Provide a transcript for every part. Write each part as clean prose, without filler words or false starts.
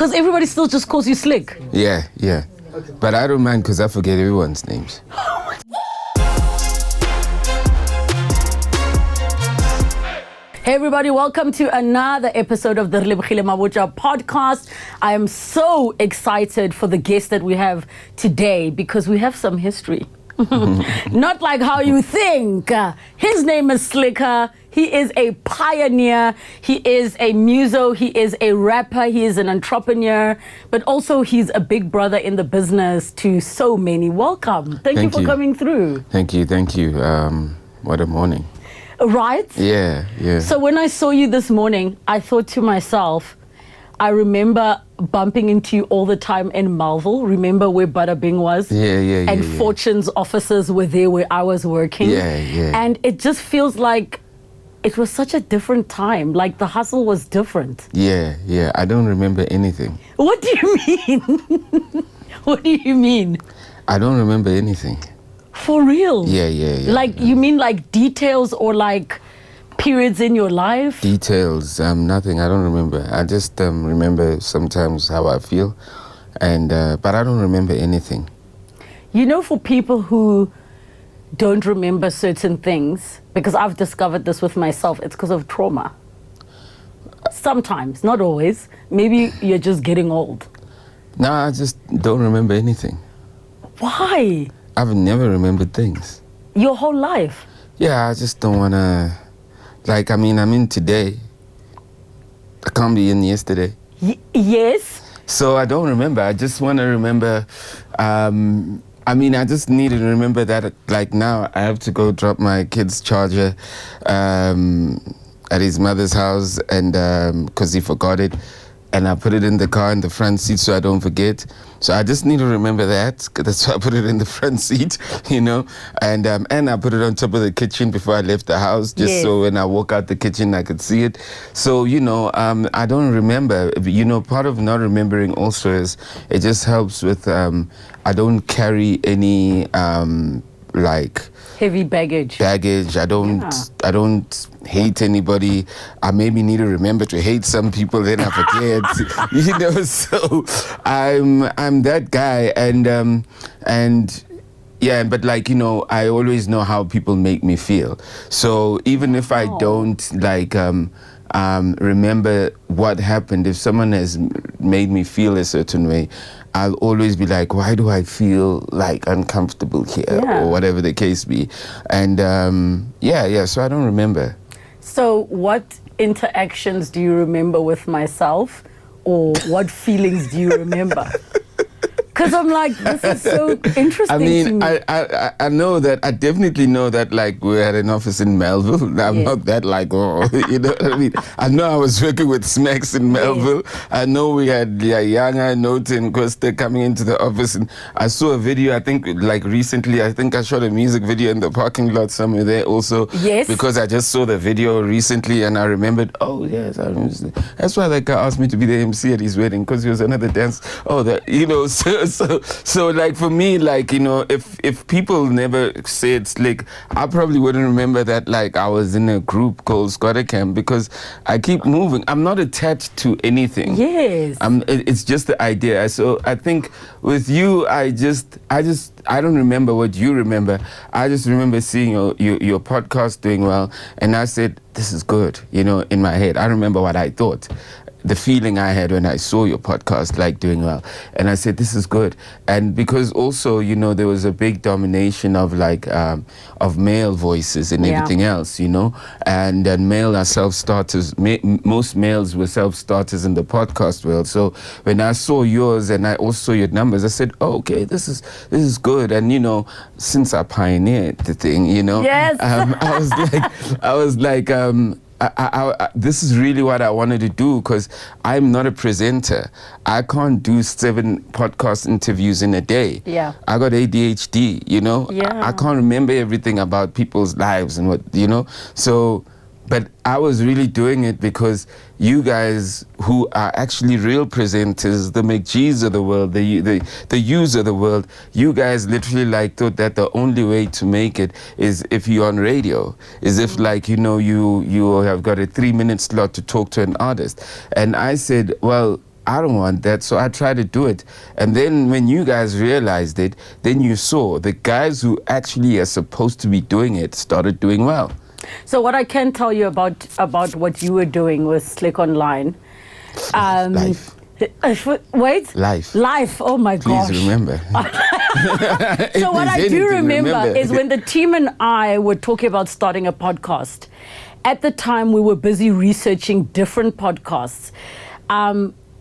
Because everybody still just calls you Slick. Yeah. But I don't mind because I forget everyone's names. Hey everybody, welcome to another episode of the Relebogile Mabotja podcast. I am so excited for the guest that we have today because we have some history. Not like how you think. His name is Slicker. He is a pioneer. He is a muso. He is a rapper. He is an entrepreneur. But also he's a big brother in the business to so many. Welcome. Thank you for coming through. Thank you. What a morning. Right? Yeah. So when I saw you this morning, I thought to myself, I remember bumping into you all the time in Melville. Remember where Bada Bing was? Yeah. And Fortune's offices were there where I was working. Yeah. And it just feels like it was such a different time. Like the hustle was different. Yeah. I don't remember anything. What do you mean? What do you mean? I don't remember anything. For real? Yeah. Like, you mean like details or like periods in your life? Details, nothing. I don't remember. I just remember sometimes how I feel, and but I don't remember anything. You know, for people who don't remember certain things, because I've discovered this with myself, it's because of trauma. Sometimes, not always. Maybe you're just getting old. No, I just don't remember anything. Why? I've never remembered things. Your whole life? Yeah, I just don't want to... Like, I'm in today. I can't be in yesterday. Yes? So I don't remember. I just want to remember... I just need to remember that, like, now I have to go drop my kid's charger at his mother's house, and because he forgot it. And I put it in the car in the front seat so I don't forget. So I just need to remember that. That's why I put it in the front seat, and I put it on top of the kitchen before I left the house, just so when I walk out the kitchen I could see it. So, I don't remember. Part of not remembering also is it just helps with, I don't carry any, heavy baggage. I don't hate anybody. I maybe need to remember to hate some people, then I forget. So I'm that guy, and yeah, but I always know how people make me feel. So even if I don't remember what happened, if someone has made me feel a certain way, I'll always be like, why do I feel like uncomfortable here, or whatever the case be. And so I don't remember. So what interactions do you remember with myself, or what feelings do you remember? Because I'm like, this is so interesting to me. I know that, I definitely know that, like, we had an office in Melville. I'm not that you know what I mean? I know I was working with Smacks in Melville. I know we had Yanga, Note, and Costa coming into the office. And I saw a video, I think, like, recently, I think I shot a music video in the parking lot somewhere there also. Yes. Because I just saw the video recently and I remembered, oh, yes, I remember. That's why that guy asked me to be the MC at his wedding, because he was another dance. So like for me, like, if people never said Slick, I probably wouldn't remember that, like, I was in a group called Squatter Camp, because I keep moving. I'm not attached to anything. Yes. It's just the idea. So I think with you, I don't remember what you remember. I just remember seeing your podcast doing well, and I said, this is good, in my head. I remember what I thought. The feeling I had when I saw your podcast, like, doing well. And I said, this is good. And because also, there was a big domination of, like, of male voices and everything else, and then male are self-starters. Most males were self-starters in the podcast world. So when I saw yours and I also saw your numbers, I said, oh, okay, this is good. And, since I pioneered the thing, yes. I was like, this is really what I wanted to do, because I'm not a presenter. I can't do 7 podcast interviews in a day. Yeah. I got ADHD, I can't remember everything about people's lives and what, So, but I was really doing it because you guys who are actually real presenters, the McGees of the world, the U's of the world, you guys literally like thought that the only way to make it is if you're on radio, is if like, you have got a 3-minute slot to talk to an artist. And I said, well, I don't want that, so I tried to do it. And then when you guys realized it, then you saw the guys who actually are supposed to be doing it started doing well. So what I can tell you about what you were doing with Slick Online. Life. Wait. Life. Oh my gosh. Please remember. So what I do remember is when the team and I were talking about starting a podcast. At the time, we were busy researching different podcasts.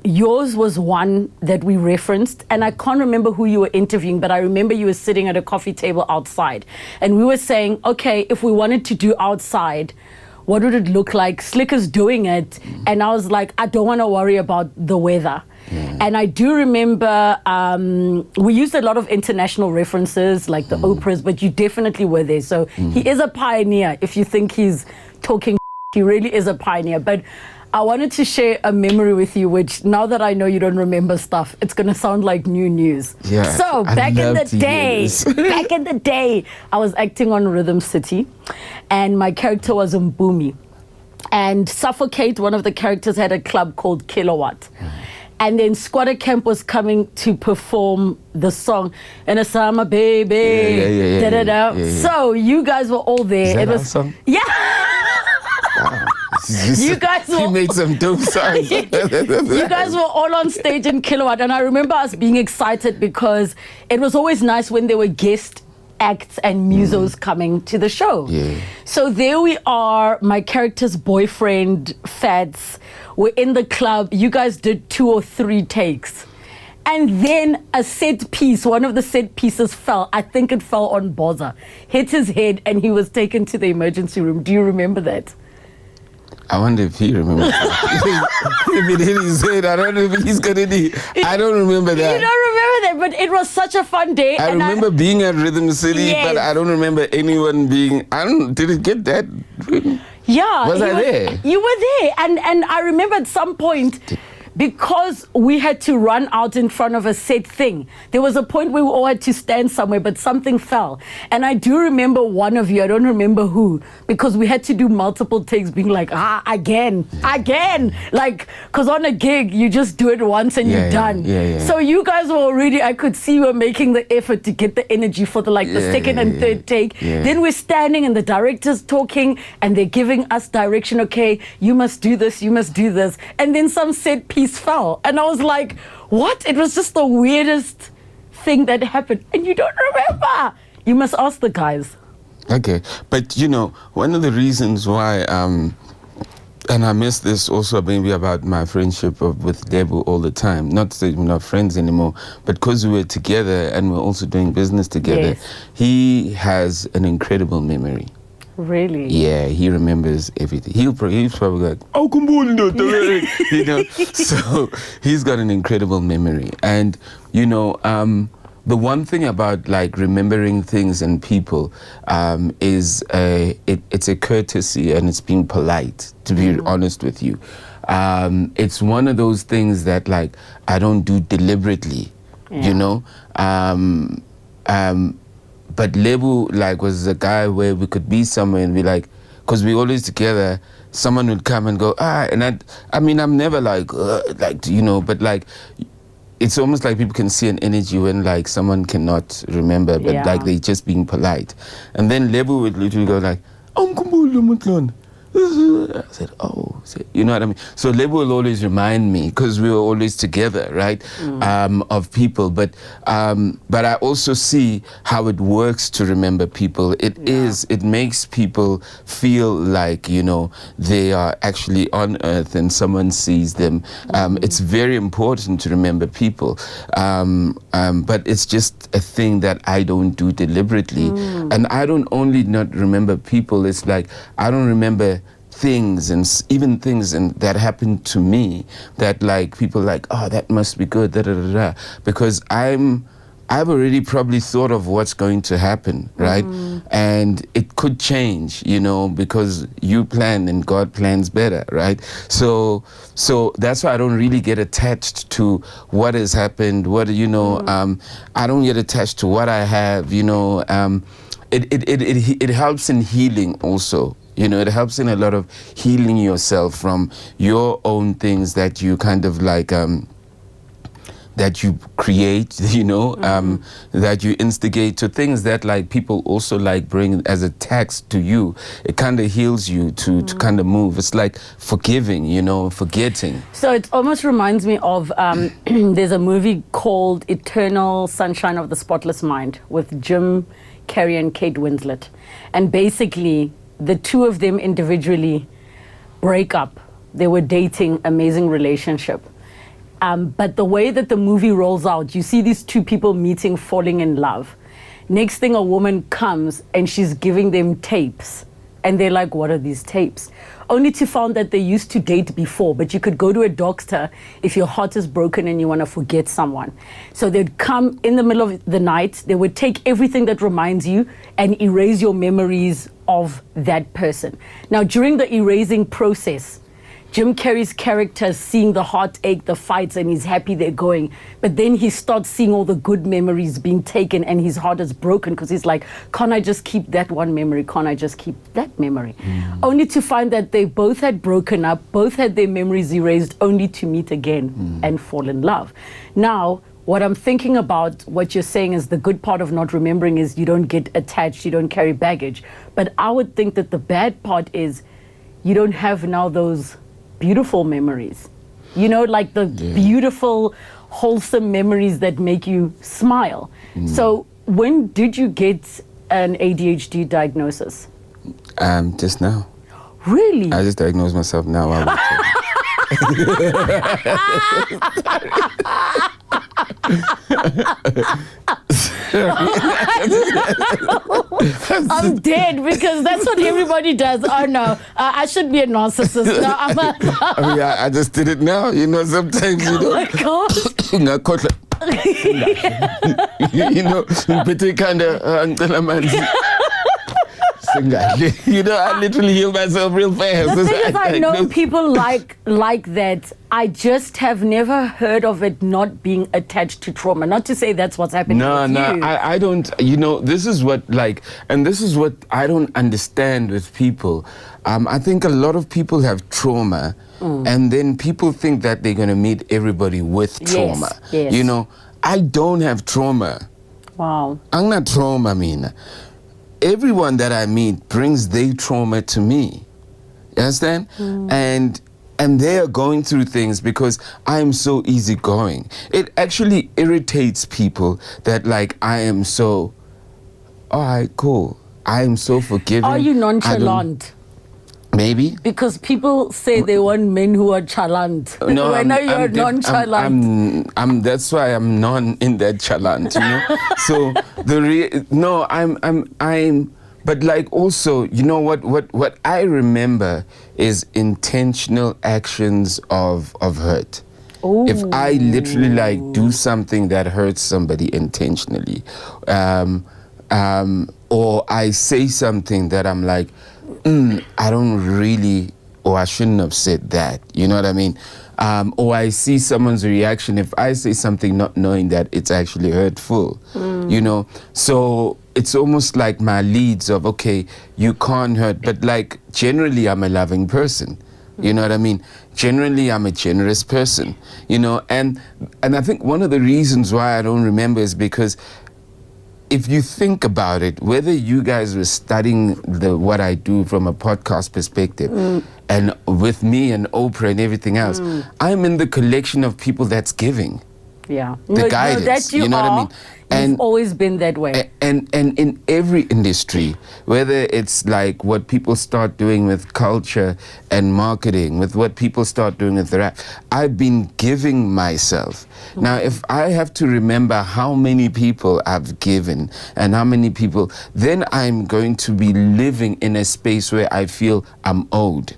Yours was one that we referenced, and I can't remember who you were interviewing, but I remember you were sitting at a coffee table outside, and we were saying, okay, if we wanted to do outside, what would it look like? Slick is doing it, and I was like, I don't want to worry about the weather. And I do remember we used a lot of international references, like the Oprahs, but you definitely were there. So he is a pioneer. If you think he's talking, he really is a pioneer. But I wanted to share a memory with you, which now that I know you don't remember stuff, it's going to sound like new news. Yeah, so back in the day, I was acting on Rhythm City, and my character was Mbumi. And Suffocate, one of the characters, had a club called Kilowatt. And then Squatter Camp was coming to perform the song, and a summer baby, da-da-da. So you guys were all there. Is that our song? Yeah. Wow. You guys were, he made some dope songs. You guys were all on stage in Kilowatt, and I remember us being excited because it was always nice when there were guest acts and musos coming to the show. So there we are, my character's boyfriend, Fats, we're in the club. You guys did 2 or 3 takes. And then a set piece, one of the set pieces fell. I think it fell on Boza, hit his head, and he was taken to the emergency room. Do you remember that? I wonder if he remembers. If it hit his head, I don't know if he's got any. I don't remember that. You don't remember that, but it was such a fun day. I remember being at Rhythm City, but I don't remember anyone being. Did it get that? Yeah. Was I there? You were there, and I remember at some point, because we had to run out in front of a set thing, there was a point where we all had to stand somewhere, but something fell. And I do remember one of you, I don't remember who, because we had to do multiple takes being like, again. Like, because on a gig, you just do it once and you're done. So you guys were already, I could see you were making the effort to get the energy for the second and third take. Then we're standing and the director's talking and they're giving us direction. Okay, you must do this, you must do this. And then some set piece fell, and I was like, what? It was just the weirdest thing that happened, and you don't remember. You must ask the guys. Okay, but you know, one of the reasons why and I miss this also maybe about my friendship with Lebo all the time, not that we're not friends anymore, but because we were together and we're also doing business together, he has an incredible memory. Really? Yeah, he remembers everything. He's probably like, oh, come on, you know. So he's got an incredible memory. And, you know, the one thing about like remembering things and people is it's a courtesy and it's being polite, to be honest with you. It's one of those things that like I don't do deliberately, you know. But Lebo like was a guy where we could be somewhere and be like, because we always together, someone would come and go, and I mean, I'm never like, you know, but like, it's almost like people can see an energy when like someone cannot remember, but like they're just being polite. And then Lebo would literally go like, I said, oh, you know what I mean? So Lebo will always remind me, because we were always together, right, of people. But I also see how it works to remember people. It makes people feel like, you know, they are actually on earth and someone sees them. It's very important to remember people. But it's just a thing that I don't do deliberately. And I don't only not remember people, it's like I don't remember things and even things that happened to me that like people like, oh, that must be good, because I've already probably thought of what's going to happen, right? And it could change, you know, because you plan and God plans better, right? So that's why I don't really get attached to what has happened, you know, I don't get attached to what I have, you know. It helps in healing also, You know, it helps in a lot of healing yourself from your own things that you kind of like, that you create, you know, that you instigate, to things that like people also like bring as a tax to you. It kind of heals you to kind of move. It's like forgiving, you know, forgetting. So it almost reminds me of, there's a movie called Eternal Sunshine of the Spotless Mind with Jim Carrey and Kate Winslet. And basically, the two of them individually break up. They were dating, amazing relationship. But the way that the movie rolls out, you see these two people meeting, falling in love. Next thing, a woman comes and she's giving them tapes. And they're like, what are these tapes? Only to find that they used to date before, but you could go to a doctor if your heart is broken and you want to forget someone. So they'd come in the middle of the night, they would take everything that reminds you and erase your memories of that person. Now, during the erasing process, Jim Carrey's character is seeing the heartache, the fights, and he's happy they're going. But then he starts seeing all the good memories being taken and his heart is broken because he's like, can't I just keep that one memory? Can't I just keep that memory? Only to find that they both had broken up, both had their memories erased, only to meet again and fall in love. Now, what I'm thinking about, what you're saying is the good part of not remembering is you don't get attached, you don't carry baggage. But I would think that the bad part is you don't have now those beautiful memories, you know, like the beautiful, wholesome memories that make you smile. So when did you get an ADHD diagnosis? Just now. Really? I just diagnosed myself now. I'm dead because that's what everybody does. Oh no, I should be a narcissist. No, I'm a I mean, I just did it now. You know, sometimes you know. Oh my God. You know, pretty kind of you know, I literally heal myself real fast. The thing is, I know people like that. I just have never heard of it not being attached to trauma. Not to say that's what's happening with you. I don't. You know, this is what and this is what I don't understand with people. I think a lot of people have trauma, and then people think that they're going to meet everybody with trauma. Yes. You know, I don't have trauma. Wow. I'm not trauma, Mina. Everyone that I meet brings their trauma to me. You understand? And they are going through things because I'm so easygoing. It actually irritates people that like I am so, all right, cool. I am so forgiving. Are you nonchalant? Maybe. Because people say they want men who are chalant. No, I know you're nonchalant. I'm that's why I'm non in that chalant, you know. So I'm but like also, you know what I remember is intentional actions of hurt. Ooh. If I literally like do something that hurts somebody intentionally, or I say something that I'm like, I don't really, or I shouldn't have said that, you know what I mean? Or I see someone's reaction if I say something not knowing that it's actually hurtful, you know? So it's almost like my leads of, okay, you can't hurt, but like generally I'm a loving person. You know what I mean? Generally, I'm a generous person, you know? And I think one of the reasons why I don't remember is because if you think about it, whether you guys were studying what I do from a podcast perspective, and with me and Oprah and everything else, I'm in the collection of people that's giving. Yeah. The guidance, that you know are. what I mean? You've always been that way. And in every industry, whether it's like what people start doing with culture and marketing, with what people start doing with rap, I've been giving myself. Now, if I have to remember how many people I've given and how many people, then I'm going to be living in a space where I feel I'm owed.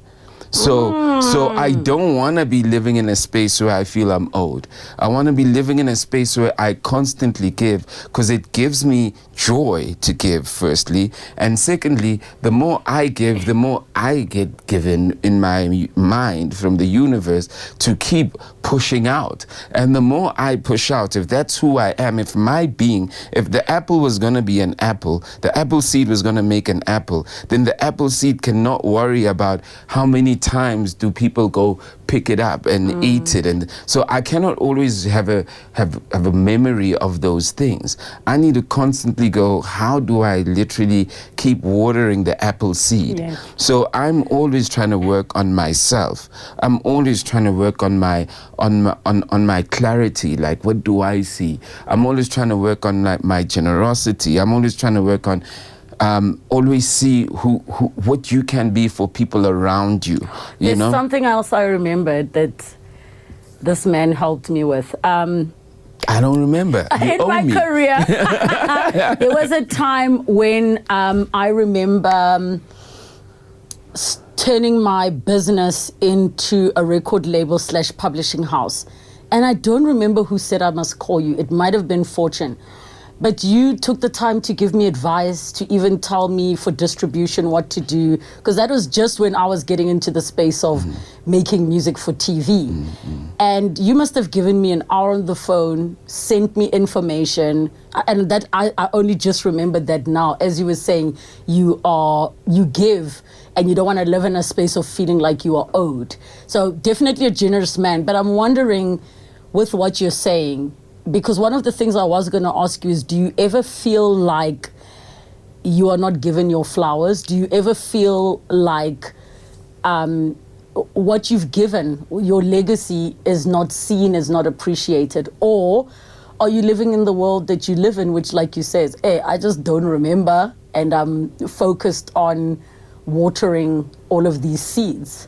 So I don't want to be living in a space where I feel I'm owed. I want to be living in a space where I constantly give, because it gives me joy to give, firstly. And secondly, the more I give, the more I get given in my mind from the universe to keep pushing out. And the more I push out, if that's who I am, if my being, if the apple was going to be an apple, the apple seed was going to make an apple, then the apple seed cannot worry about how many times do people go pick it up and eat it. And so I cannot always have a memory of those things. I need to constantly go, how do I literally keep watering the apple seed? Yeah. So I'm always trying to work on myself. I'm always trying to work on my clarity. Like, what do I see? I'm always trying to work on like my generosity. I'm always trying to work on always see what you can be for people around you. There's something else I remembered that this man helped me with. I don't remember. You in owe my me. career, there was a time when I remember turning my business into a record label / publishing house. And I don't remember who said I must call you. It might have been Fortune. But you took the time to give me advice, to even tell me for distribution what to do, because that was just when I was getting into the space of making music for TV. And you must have given me an hour on the phone, sent me information, and that I only just remembered that now. As you were saying, you give, and you don't want to live in a space of feeling like you are owed. So definitely a generous man. But I'm wondering, with what you're saying, because one of the things I was going to ask you is, do you ever feel like you are not given your flowers? Do you ever feel like what you've given, your legacy, is not seen, is not appreciated? Or are you living in the world that you live in, which, like you says, hey, I just don't remember, and I'm focused on watering all of these seeds?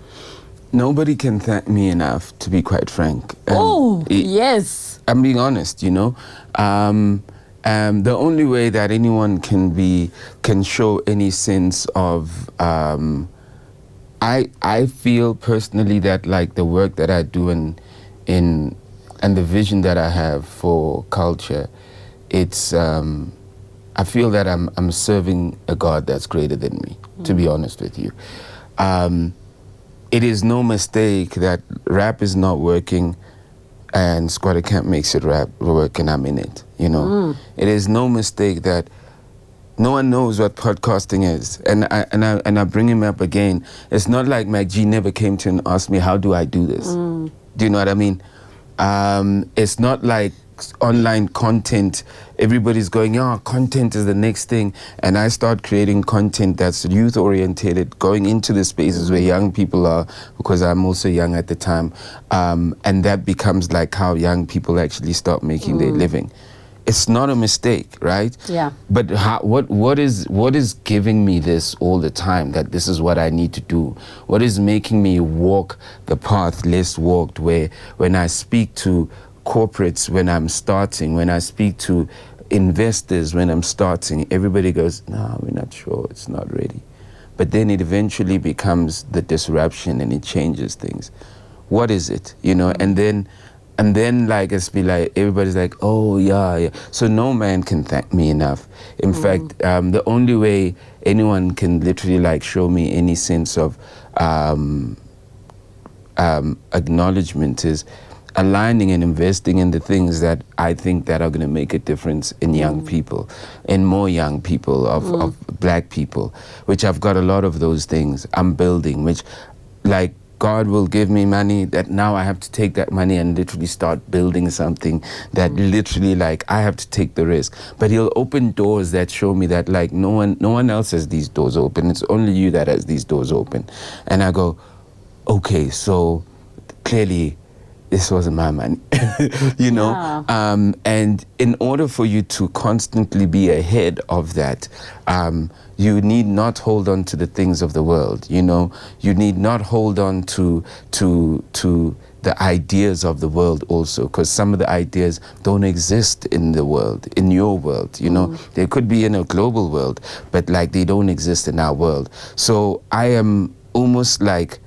Nobody can thank me enough, to be quite frank. Yes. I'm being honest, the only way that anyone can show any sense of, I feel personally that like the work that I do and the vision that I have for culture, it's, I feel that I'm serving a God that's greater than me, to be honest with you. It is no mistake that rap is not working and Squatter Camp makes it work and I'm in it, It is no mistake that no one knows what podcasting is. And I bring him up again. It's not like Mac G never came to and asked me, how do I do this? Do you know what I mean? It's not like online content, everybody's going, content is the next thing, and I start creating content that's youth orientated, going into the spaces where young people are, because I'm also young at the time, and that becomes like how young people actually start making their living. It's not a mistake, right? Yeah. But what is giving me this all the time, that this is what I need to do? What is making me walk the path less walked, where when I speak to corporates when I'm starting, when I speak to investors when I'm starting, everybody goes, no, we're not sure, it's not ready. But then it eventually becomes the disruption and it changes things. What is it, And then like it's be like, everybody's like, oh yeah. So no man can thank me enough. In fact, the only way anyone can literally like show me any sense of acknowledgement is aligning and investing in the things that I think that are going to make a difference in young people, in more young people, of black people, which I've got a lot of those things I'm building, which like God will give me money that now I have to take that money and literally start building something that literally like I have to take the risk. But he'll open doors that show me that like no one else has these doors open. It's only you that has these doors open. And I go, okay, so clearly this wasn't my money, Yeah. And in order for you to constantly be ahead of that, you need not hold on to the things of the world, You need not hold on to the ideas of the world also, because some of the ideas don't exist in the world, in your world, They could be in a global world, but like they don't exist in our world. So I am almost like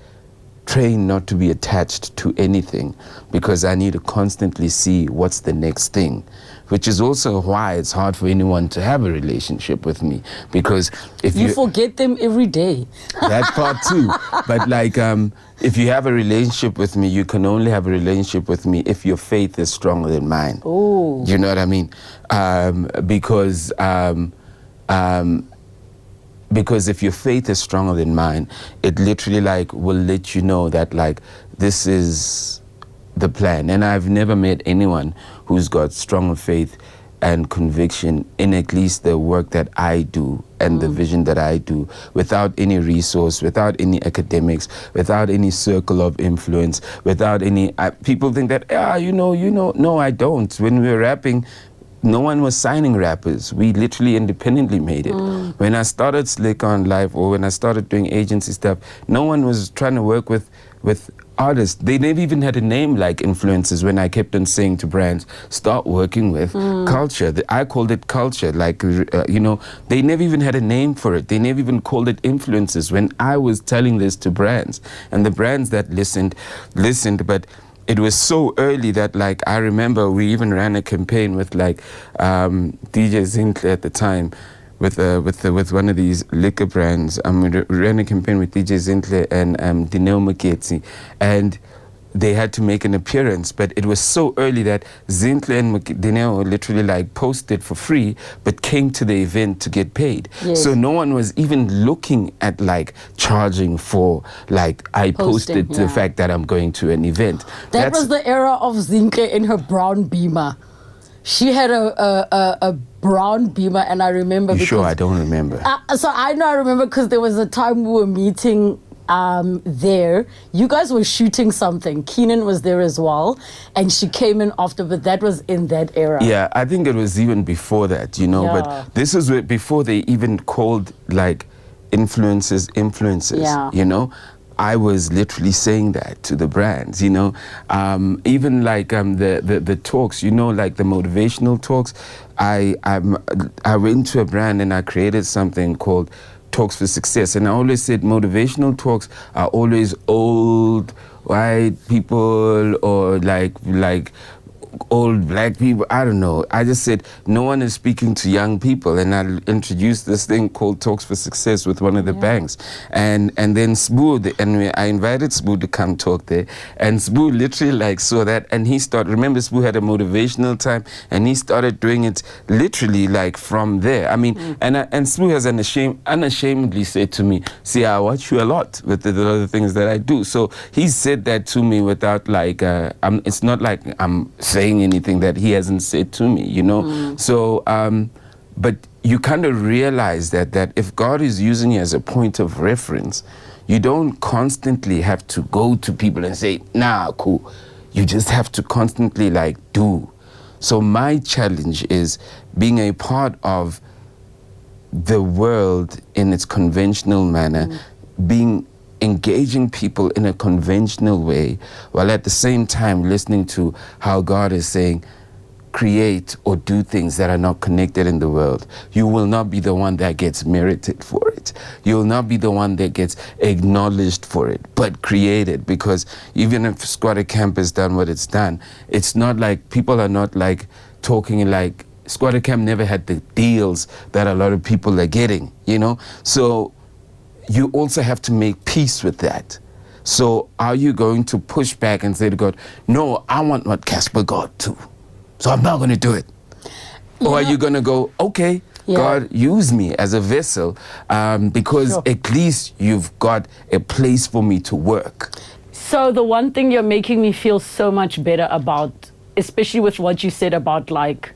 trained not to be attached to anything because I need to constantly see what's the next thing, which is also why it's hard for anyone to have a relationship with me, because if you forget them every day. That part too. But like, if you have a relationship with me, you can only have a relationship with me if your faith is stronger than mine. Oh. You know what I mean? Because if your faith is stronger than mine, it literally like will let you know that like this is the plan. And I've never met anyone who's got stronger faith and conviction in at least the work that I do and the vision that I do, without any resource, without any academics, without any circle of influence, without any people think that no, I don't. When we were rapping, no one was signing rappers. We literally independently made it. When I started Slick on Live, or when I started doing agency stuff, no one was trying to work with artists. They never even had a name like influencers. When I kept on saying to brands, start working with culture. I called it culture. Like, they never even had a name for it. They never even called it influencers when I was telling this to brands. And the brands that listened, but it was so early that like I remember we even ran a campaign with like DJ Zintle at the time with one of these liquor brands. We ran a campaign with DJ Zintle and Dineo Maketsi, and they had to make an appearance, but it was so early that Zintle and Dineo literally like posted for free, but came to the event to get paid. Yes. So no one was even looking at like charging for like I posted the fact that I'm going to an event. That was the era of Zintle in her brown Beamer. She had a brown Beamer, and I remember. You sure? I don't remember. So I know I remember because there was a time we were meeting there. You guys were shooting something. Keenan was there as well, and she came in after, but that was in that era. Yeah, I think it was even before that, but this was before they even called like influencers. Yeah. I was literally saying that to the brands, even like the talks, like the motivational talks. I went to a brand and I created something called Talks for Success, and I always said motivational talks are always old white people or like old black people. I don't know. I just said no one is speaking to young people, and I introduced this thing called Talks for Success with one of the banks, and then Sbu, and I invited Sbu to come talk there, and Sbu literally like saw that, and he started. Remember, Sbu had a motivational time, and he started doing it literally like from there. I mean, and Sbu has unashamedly said to me, "See, I watch you a lot with the other things that I do." So he said that to me without like, it's not like I'm saying anything that he hasn't said to me, So, but you kind of realize that if God is using you as a point of reference, you don't constantly have to go to people and say, nah, cool. You just have to constantly like do. So my challenge is being a part of the world in its conventional manner, engaging people in a conventional way, while at the same time listening to how God is saying, create or do things that are not connected in the world. You will not be the one that gets merited for it. You will not be the one that gets acknowledged for it, but create it. Because even if Squatter Camp has done what it's done, it's not like people are not like talking like Squatter Camp never had the deals that a lot of people are getting, So you also have to make peace with that. So are you going to push back and say to God, no, I want what Casper got too, so I'm not going to do it? Or are you going to go, okay, God, use me as a vessel, because at least you've got a place for me to work. So the one thing you're making me feel so much better about, especially with what you said about like,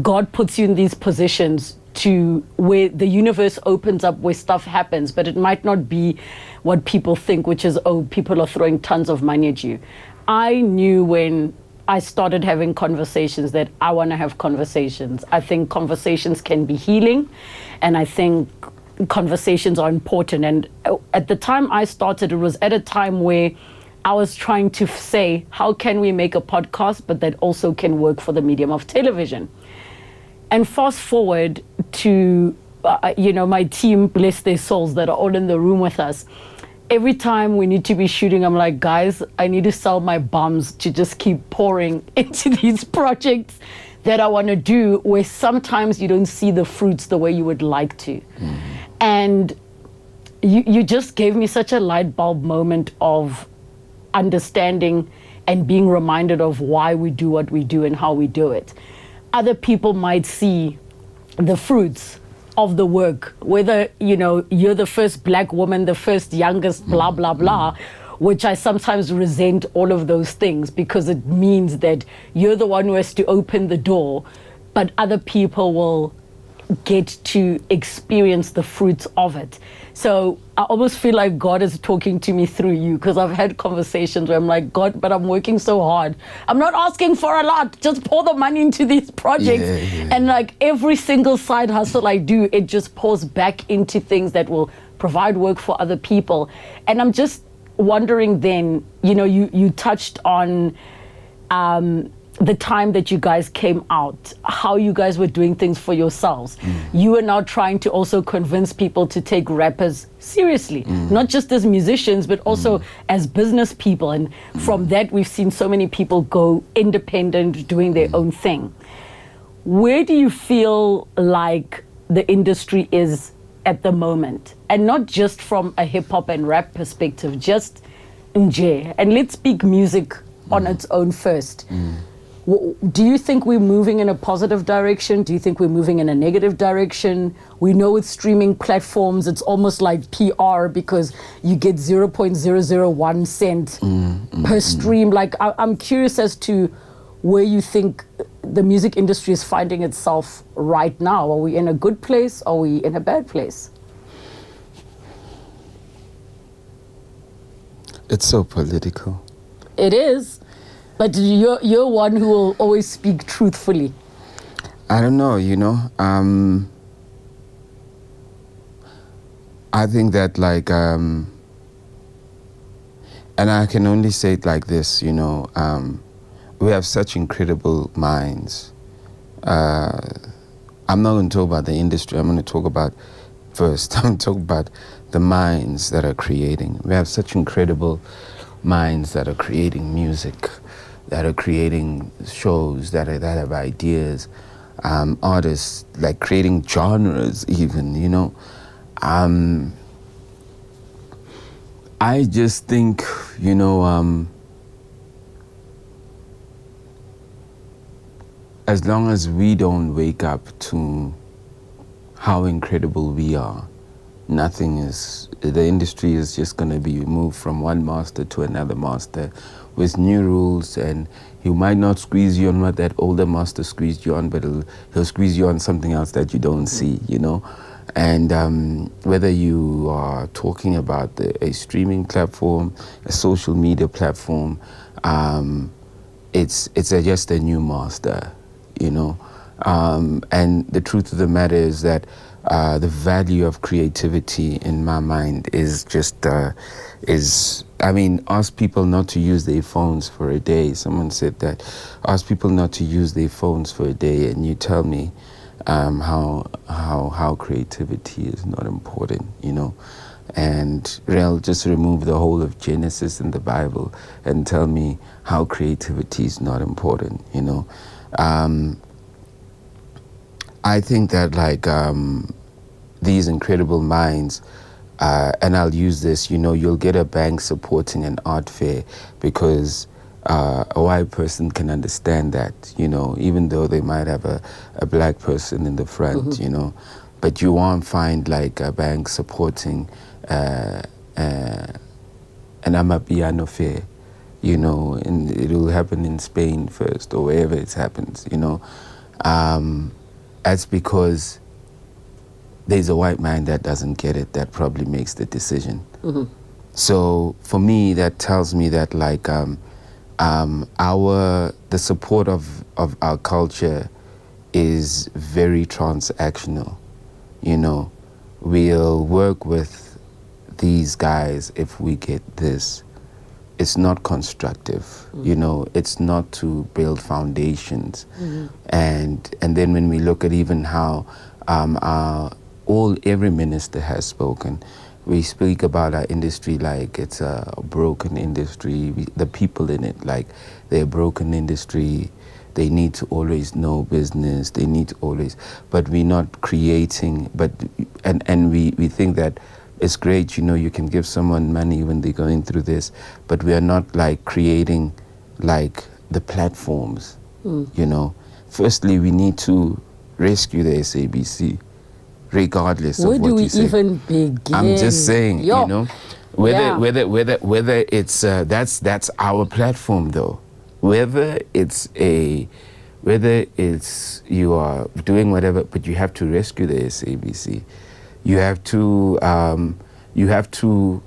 God puts you in these positions to where the universe opens up, where stuff happens, but it might not be what people think, which is, oh, people are throwing tons of money at you. I knew when I started having conversations that I want to have conversations. I think conversations can be healing, and I think conversations are important. And at the time I started, it was at a time where I was trying to say, how can we make a podcast, but that also can work for the medium of television? And fast forward to, my team, bless their souls, that are all in the room with us. every time we need to be shooting, I'm like, guys, I need to sell my bums to just keep pouring into these projects that I want to do, where sometimes you don't see the fruits the way you would like to. And you just gave me such a light bulb moment of understanding and being reminded of why we do what we do and how we do it. Other people might see the fruits of the work, whether, you know, you're the first black woman, the first youngest, blah, blah, blah, which I sometimes resent all of those things, because it means that you're the one who has to open the door, but other people will get to experience the fruits of it. So I almost feel like God is talking to me through you, because I've had conversations where I'm like, God, but I'm working so hard. I'm not asking for a lot. Just pour the money into these projects. And like every single side hustle I do, it just pours back into things that will provide work for other people. And I'm just wondering then, you know, you touched on the time that you guys came out, how you guys were doing things for yourselves. You are now trying to also convince people to take rappers seriously, not just as musicians, but also as business people. And from that, we've seen so many people go independent, doing their own thing. Where do you feel like the industry is at the moment? And not just from a hip hop and rap perspective, just nje. And let's speak music on its own first. Do you think we're moving in a positive direction? Do you think we're moving in a negative direction? We know with streaming platforms, it's almost like PR, because you get 0.001 cent per stream. Like, I'm curious as to where you think the music industry is finding itself right now. Are we in a good place? Are we in a bad place? It's so political. It is. But you're one who will always speak truthfully. I don't know, you know. I think that, like, and I can only say it like this, you know, we have such incredible minds. I'm not going to talk about the industry. I'm going to talk about, first, I'm going to talk about the minds that are creating. We have such incredible minds that are creating music, that are creating shows, that have ideas, artists, like creating genres even, you know. I just think, you know, as long as we don't wake up to how incredible we are, the industry is just going to be moved from one master to another master with new rules, and he might not squeeze you on what that older master squeezed you on, but he'll squeeze you on something else that you don't see, you know. And whether you are talking about a streaming platform, a social media platform, it's just a new master, you know. And the truth of the matter is that the value of creativity in my mind is just, I mean, ask people not to use their phones for a day. Someone said that. Ask people not to use their phones for a day, and you tell me how creativity is not important, you know. And just remove the whole of Genesis in the Bible and tell me how creativity is not important, you know. I think that, like, these incredible minds, and I'll use this, you know, you'll get a bank supporting an art fair because a white person can understand that, you know, even though they might have a black person in the front, you know, but you won't find, like, a bank supporting an Amapiano fair, you know, and it will happen in Spain first or wherever it happens, you know. That's because there's a white man that doesn't get it, that probably makes the decision. So for me, that tells me that, like, the support of our culture is very transactional. You know, we'll work with these guys if we get this. It's not constructive, you know, it's not to build foundations. And then when we look at even how every minister has spoken, we speak about our industry like it's a broken industry. The people in it, like they're a broken industry. They need to always know business. They need to always, but we're not creating. And we think that it's great, you know, you can give someone money when they're going through this, but we are not like creating like the platforms, you know. Firstly, we need to rescue the SABC, regardless of what you say. Where do we even begin? I'm just saying, you know, whether it's that's our platform though. Whether it's you are doing whatever, but you have to rescue the SABC. You have to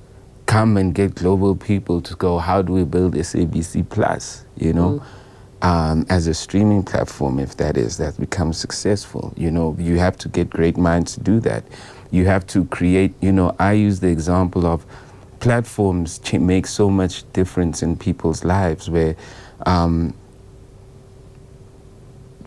come and get global people to go, how do we build SABC Plus, you know, as a streaming platform, if that becomes successful. You know, you have to get great minds to do that. You have to create, you know, I use the example of platforms make so much difference in people's lives, where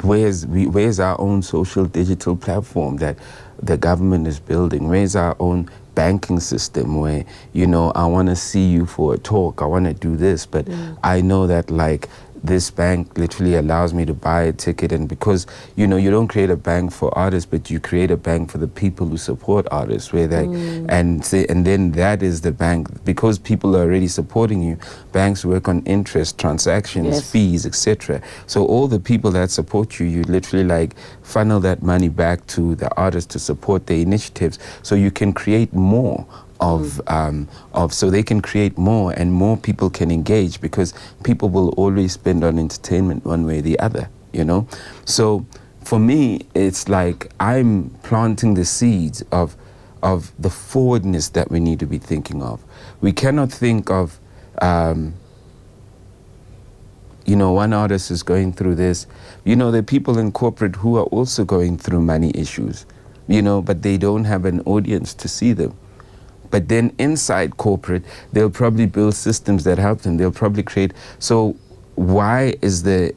where's our own social digital platform that the government is building? Where's our own banking system where, you know, I want to see you for a talk, I want to do this, but I know that like this bank literally allows me to buy a ticket, and because, you know, you don't create a bank for artists, but you create a bank for the people who support artists, where they and then that is the bank, because people are already supporting you. Banks work on interest, transactions, fees, etc. So all the people that support you, you literally like funnel that money back to the artists to support their initiatives, so you can create more so they can create more and more people can engage, because people will always spend on entertainment one way or the other, you know. So for me, it's like I'm planting the seeds of the forwardness that we need to be thinking of. We cannot think of you know, one artist is going through this. You know, there are people in corporate who are also going through money issues, you know, but they don't have an audience to see them. But then inside corporate, they'll probably build systems that help them. They'll probably create. So why is the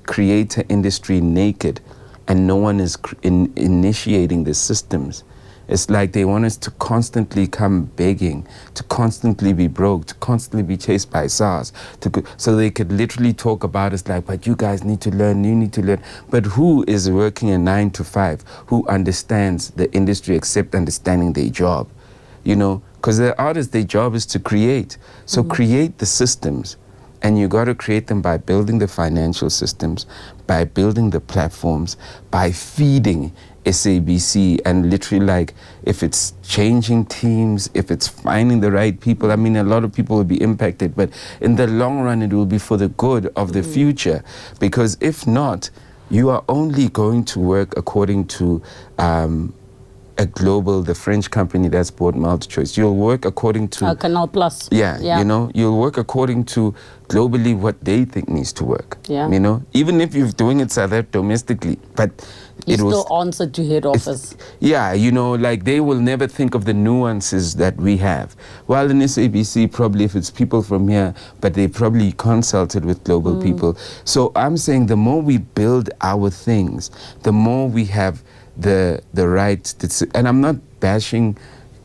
creator industry naked and no one is initiating the systems? It's like they want us to constantly come begging, to constantly be broke, to constantly be chased by SARS, so they could literally talk about us like, but you guys need to learn, you need to learn. But who is working a 9 to 5, who understands the industry except understanding their job? You know, because the artists, their job is to create. So create the systems, and you got to create them by building the financial systems, by building the platforms, by feeding SABC, and literally like if it's changing teams, if it's finding the right people. I mean, a lot of people will be impacted, but in the long run, it will be for the good of the future, because if not, you are only going to work according to a global, the French company that's bought MultiChoice. You'll work according to Canal Plus. Yeah, you know, you'll work according to globally what they think needs to work. Yeah. You know, even if you're doing it domestically, but you still answer to head office. Yeah, you know, like they will never think of the nuances that we have. While in SABC, probably if it's people from here, but they probably consulted with global people. So I'm saying the more we build our things, the more we have the right, and I'm not bashing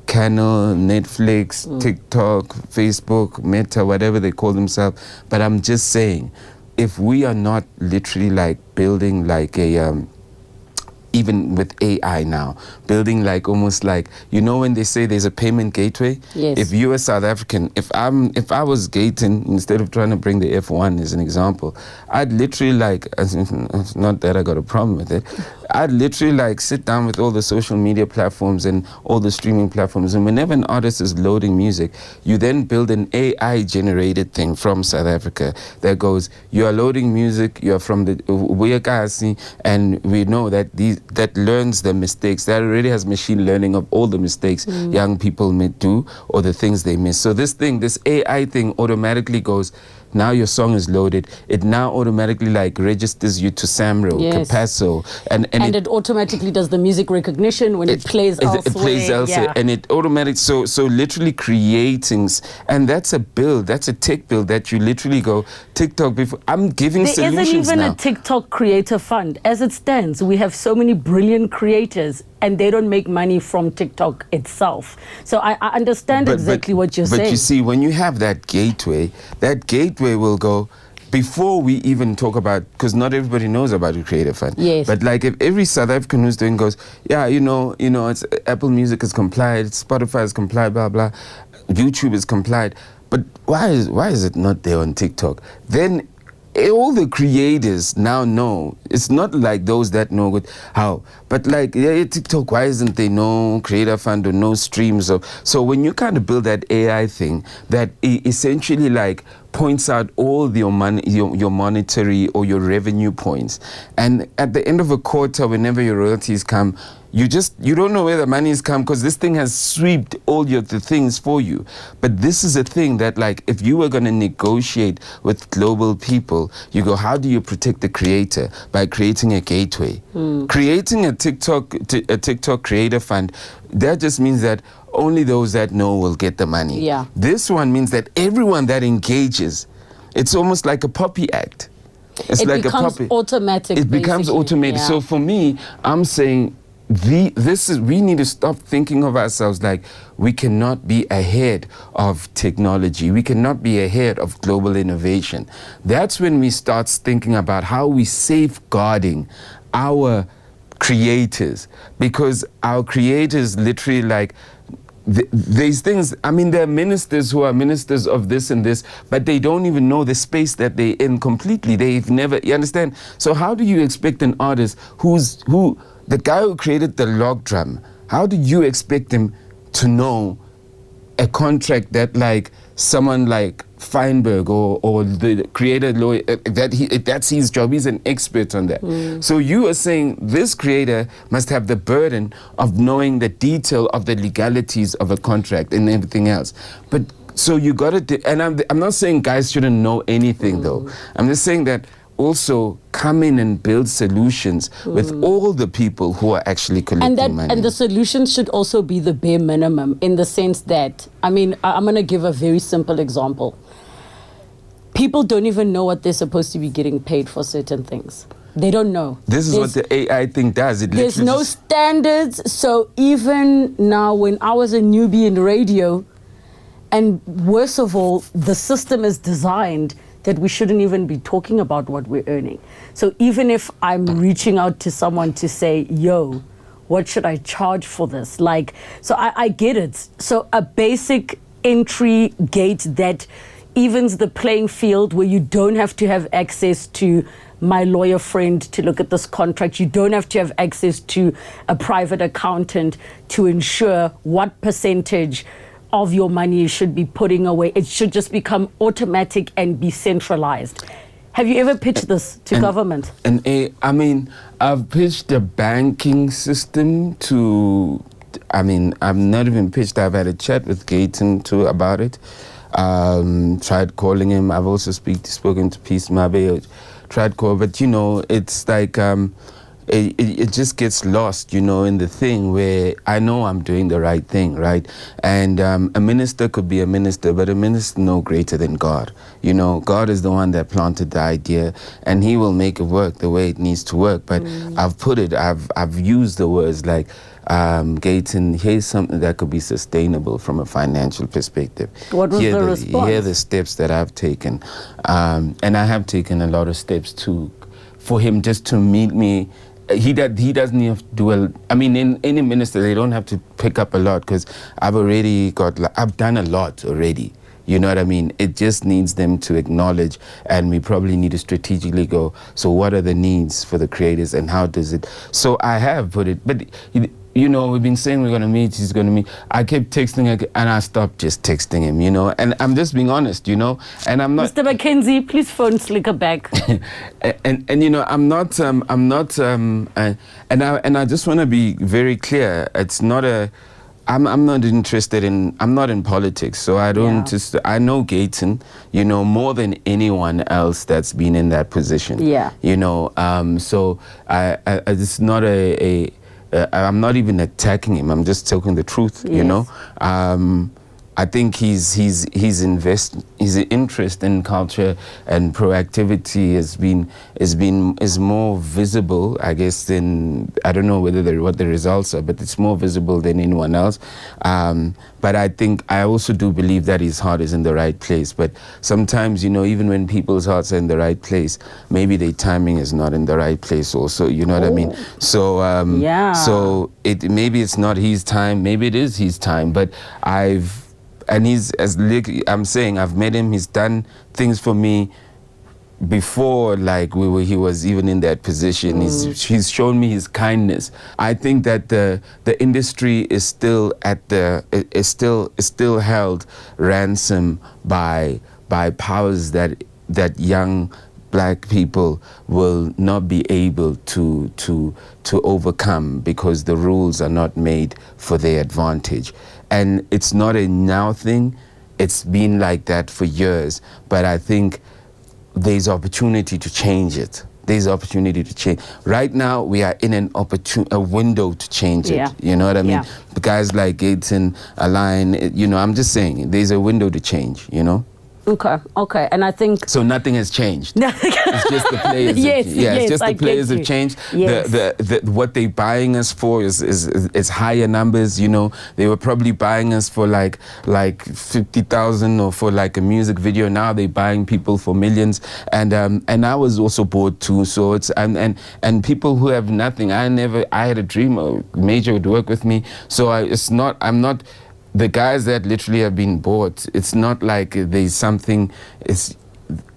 Canal, Netflix, TikTok, Facebook, Meta, whatever they call themselves, but I'm just saying, if we are not literally like building like a even with AI now, building like almost like, you know, when they say there's a payment gateway. Yes. If you're a South African, if I was gating, instead of trying to bring the F1 as an example, I'd literally like, it's not that I got a problem with it, I'd literally like sit down with all the social media platforms and all the streaming platforms, and whenever an artist is loading music, you then build an AI generated thing from South Africa that goes, you are loading music, you are from the Uyakasi, and we know that that learns the mistakes, that already has machine learning of all the mistakes young people may do or the things they miss. So this AI thing automatically goes, now your song is loaded, it now automatically like registers you to Samro, Capasso, and it automatically does the music recognition when it plays elsewhere. It plays elsewhere, and it automatically, so literally creating, and that's a build, that's a tech build that you literally go, TikTok, before I'm giving solutions now. There isn't even a TikTok creator fund. As it stands, we have so many brilliant creators, and they don't make money from TikTok itself. So I understand exactly what you're saying. But you see, when you have that gateway will go, before we even talk about, because not everybody knows about the Creator Fund. Yes. But like if every South African who's doing goes, yeah, you know, it's Apple Music is complied, Spotify is complied, blah, blah, YouTube is complied. But why is it not there on TikTok? Then all the creators now know. It's not like those that know good how, but like TikTok, why isn't there no Creator Fund or no streams of? So when you kind of build that AI thing that essentially like points out all your money, your monetary or your revenue points, and at the end of a quarter, whenever your royalties come, you don't know where the money is come, because this thing has swept all the things for you. But this is a thing that, like, if you were going to negotiate with global people, you go, how do you protect the creator? By creating a gateway. Creating a TikTok Creator Fund, that just means that only those that know will get the money. Yeah. This one means that everyone that engages, it's almost like a puppy act. It's it like becomes a puppy. automatic. It becomes basically. automated. Yeah. So for me, I'm saying we need to stop thinking of ourselves like we cannot be ahead of technology. We cannot be ahead of global innovation. That's when we start thinking about how we safeguarding our creators, because our creators literally like these things. I mean, there are ministers who are ministers of this and this, but they don't even know the space that they're in completely. They've never, you understand? So how do you expect an artist who the guy who created the log drum, how do you expect him to know a contract that like someone like Feinberg or the creator lawyer, that's his job, he's an expert on that. So you are saying this creator must have the burden of knowing the detail of the legalities of a contract and everything else. But so you got to, and I'm not saying guys shouldn't know anything though. I'm just saying that also come in and build solutions with all the people who are actually collecting money. And the solutions should also be the bare minimum, in the sense that, I mean, I'm going to give a very simple example. People don't even know what they're supposed to be getting paid for certain things. They don't know. This is what the AI thing does. There's no standards. So even now, when I was a newbie in radio, and worst of all, the system is designed that we shouldn't even be talking about what we're earning. So even if I'm reaching out to someone to say, yo, what should I charge for this? Like, so I get it. So a basic entry gate that evens the playing field, where you don't have to have access to my lawyer friend to look at this contract. You don't have to have access to a private accountant to ensure what percentage of your money you should be putting away. It should just become automatic and be centralized. Have you ever pitched this to government? I mean, I've pitched the banking system to, I mean, I've not even pitched, I've had a chat with Gayton too about it. Tried calling him. I've also spoken to Peace Mabe, tried call, but you know, it's like, it just gets lost, you know, in the thing where I know I'm doing the right thing, right? And a minister could be a minister, but a minister no greater than God. You know, God is the one that planted the idea, and he will make it work the way it needs to work. But I've used the words like, Gayton, here's something that could be sustainable from a financial perspective. What was the response? Here are the steps that I've taken. And I have taken a lot of steps too, for him just to meet me. He doesn't have to do I mean, in any minister, they don't have to pick up a lot, because I've done a lot already. You know what I mean? It just needs them to acknowledge, and we probably need to strategically go, so what are the needs for the creators and how does it? So I have put it, but you know, we've been saying we're going to meet, he's going to meet. I kept texting and I stopped just texting him, you know, and I'm just being honest, you know, and I'm not. Mr. McKenzie, please phone Slikour back. and you know, and I just want to be very clear. It's not I'm not interested in, I'm not in politics, so I don't I know Gayton, you know, more than anyone else that's been in that position. Yeah. You know, so it's not I'm not even attacking him. I'm just talking the truth, you know. I think his interest in culture and proactivity is more visible, I guess, than, I don't know what the results are, but it's more visible than anyone else. But I think I also do believe that his heart is in the right place. But sometimes, even when people's hearts are in the right place, maybe their timing is not in the right place also, you know what I mean? So so maybe it's not his time, maybe it is his time, but he's, as I'm saying, I've met him, he's done things for me before, like he was even in that position. He's shown me his kindness. I think that the industry is still is still held ransom by powers that young black people will not be able to overcome, because the rules are not made for their advantage. And it's not a now thing, it's been like that for years, but I think there's opportunity to change it. There's opportunity to change. Right now, we are in a window to change it. You know what I mean? Yeah. Guys like Gates and Align, I'm just saying, there's a window to change, Okay, and I think so. Nothing has changed. It's just the players. It's just the players have changed. Yes. The what they're buying us for is higher numbers. They were probably buying us for like 50,000 or for like a music video. Now they're buying people for millions. And I was also bored too. So it's and people who have nothing. I had a dream. A major would work with me. So I'm not. The guys that literally have been bought, it's not like there's something,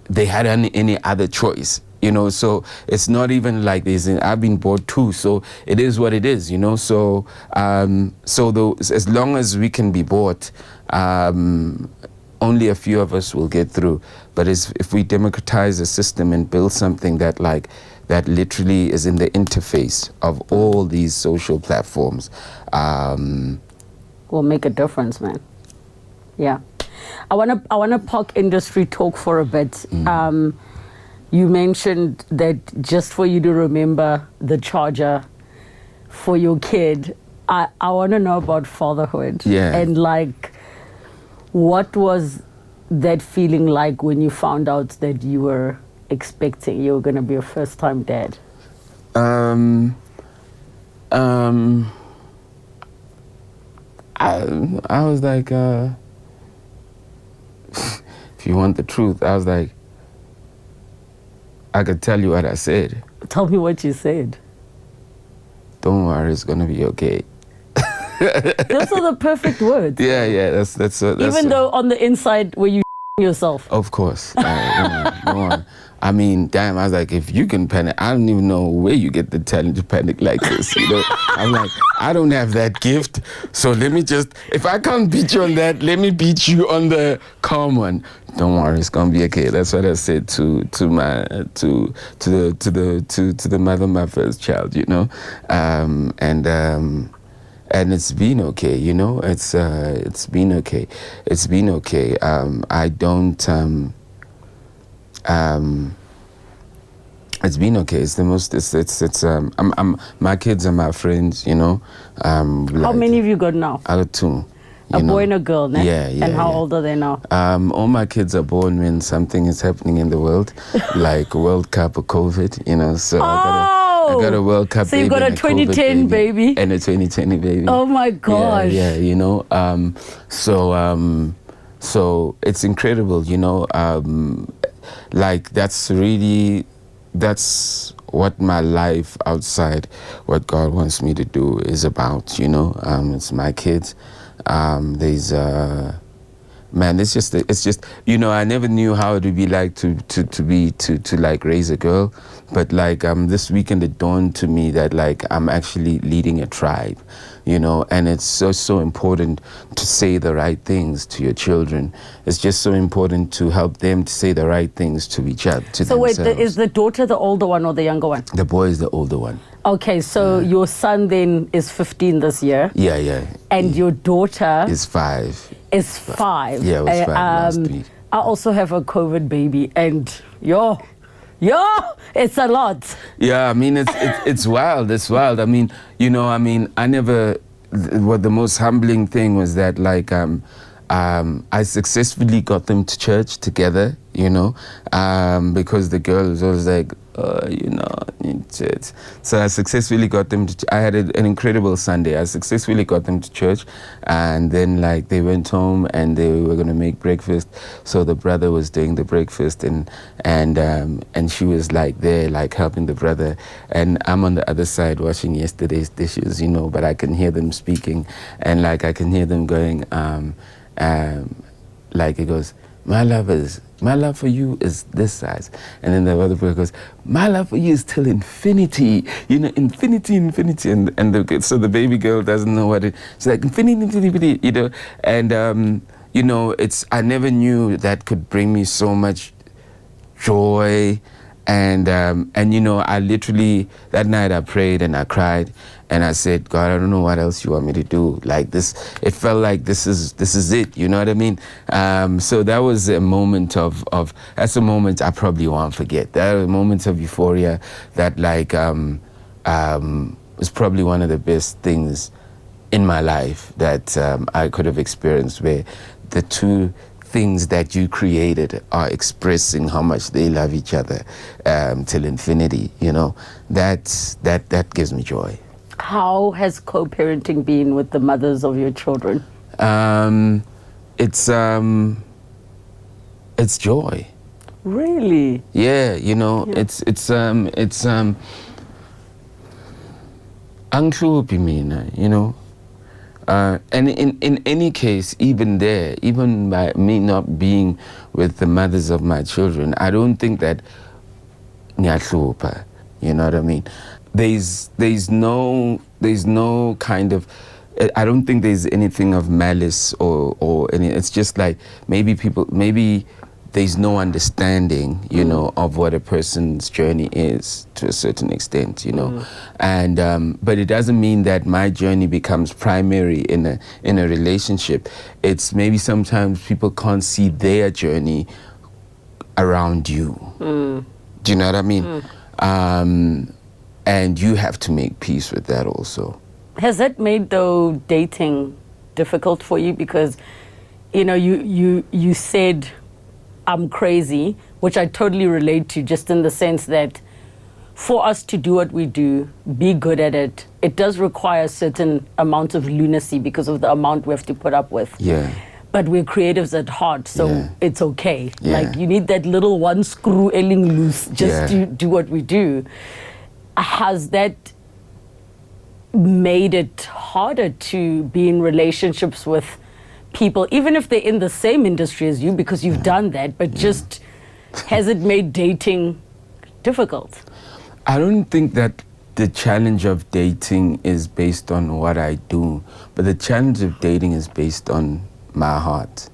they had any other choice, so it's not even like I've been bought too, so it is what it is, so as long as we can be bought, only a few of us will get through. But if we democratize the system and build something that literally is in the interface of all these social platforms, will make a difference, man. Yeah. I wanna park industry talk for a bit. You mentioned that just for you to remember the charger for your kid, I wanna know about fatherhood. Yeah. And what was that feeling like when you found out that you were expecting, you were gonna be a first-time dad? I was like, if you want the truth, I was like, I could tell you what I said. Tell me what you said. Don't worry, it's gonna be okay. Those are the perfect words. Yeah. That's even though on the inside, were you yourself? Of course. I mean, damn, I was like, if you can panic, I don't even know where you get the talent to panic like this, I'm like, I don't have that gift, so let me just, if I can't beat you on that, let me beat you on the calm one. Don't worry, it's gonna be okay. That's what I said to the mother of my first child, and it's been okay, it's been okay. It's been okay. I don't. It's been okay. It's the most. It's. My kids are my friends. How many have you got now? I got two. A boy and a girl, ne? Yeah. And how old are they now? All my kids are born when something is happening in the world, like World Cup or COVID. So I got a World Cup. So you got a 2010 baby and a 2020 baby. Oh my gosh. Yeah. So it's incredible. That's what my life outside what God wants me to do is about. It's my kids. There's man, it's just I never knew how it would be like to like raise a girl, but this weekend it dawned to me that I'm actually leading a tribe, and it's so important to say the right things to your children. It's just so important to help them to say the right things to each other, to themselves. Wait, is the daughter the older one or the younger one? The boy is the older one. Okay, so your son then is 15 this year. Yeah. And your daughter is 5. Is 5. Yeah, it was 5 last week. I also have a COVID baby, and yo, it's a lot. Yeah, I mean it's wild. It's wild. I mean, I never. What the most humbling thing was that I successfully got them to church together, you know, because the girl was always like, you know, in church. So I successfully got them to, I had an incredible Sunday. I successfully got them to church, and then like they went home and they were going to make breakfast. So the brother was doing the breakfast, and she was like there, like helping the brother. And I'm on the other side washing yesterday's dishes, you know, but I can hear them speaking, and like I can hear them going, like it goes, my love for you is this size. And then the other brother goes, my love for you is till infinity, you know, infinity. And so the baby girl doesn't know what it, she's like, infinity, you know. And, you know, I never knew that could bring me so much joy. And you know, I literally, that night I prayed and I cried and I said, God, I don't know what else you want me to do. Like this, it felt like this is it, you know what I mean? So that was a moment that's a moment I probably won't forget. That was a moment of euphoria that like, was probably one of the best things in my life that I could have experienced, where the two things that you created are expressing how much they love each other till infinity, you know. That gives me joy. How has co-parenting been with the mothers of your children? It's joy. Really? Yeah, you know, Yeah. it's anghluphi mina, you know. And in any case, even there, even by me not being with the mothers of my children, I don't think that ngiyahlupha, you know what I mean? There's no kind of, I don't think there's anything of malice or any, it's just like maybe there's no understanding, you know, of what a person's journey is to a certain extent, you know. And but it doesn't mean that my journey becomes primary in a relationship. It's maybe sometimes people can't see their journey around you. Do you know what I mean? And you have to make peace with that also. Has that made, though, dating difficult for you? Because, you know, you said, I'm crazy, which I totally relate to, just in the sense that for us to do what we do, be good at it, it does require a certain amount of lunacy because of the amount we have to put up with. Yeah. But we're creatives at heart, so it's okay. Yeah. Like, you need that little one screw ailing loose just to do what we do. Has that made it harder to be in relationships with people, even if they're in the same industry as you, because you've done that, but just has it made dating difficult? I don't think that the challenge of dating is based on what I do, but the challenge of dating is based on my heart.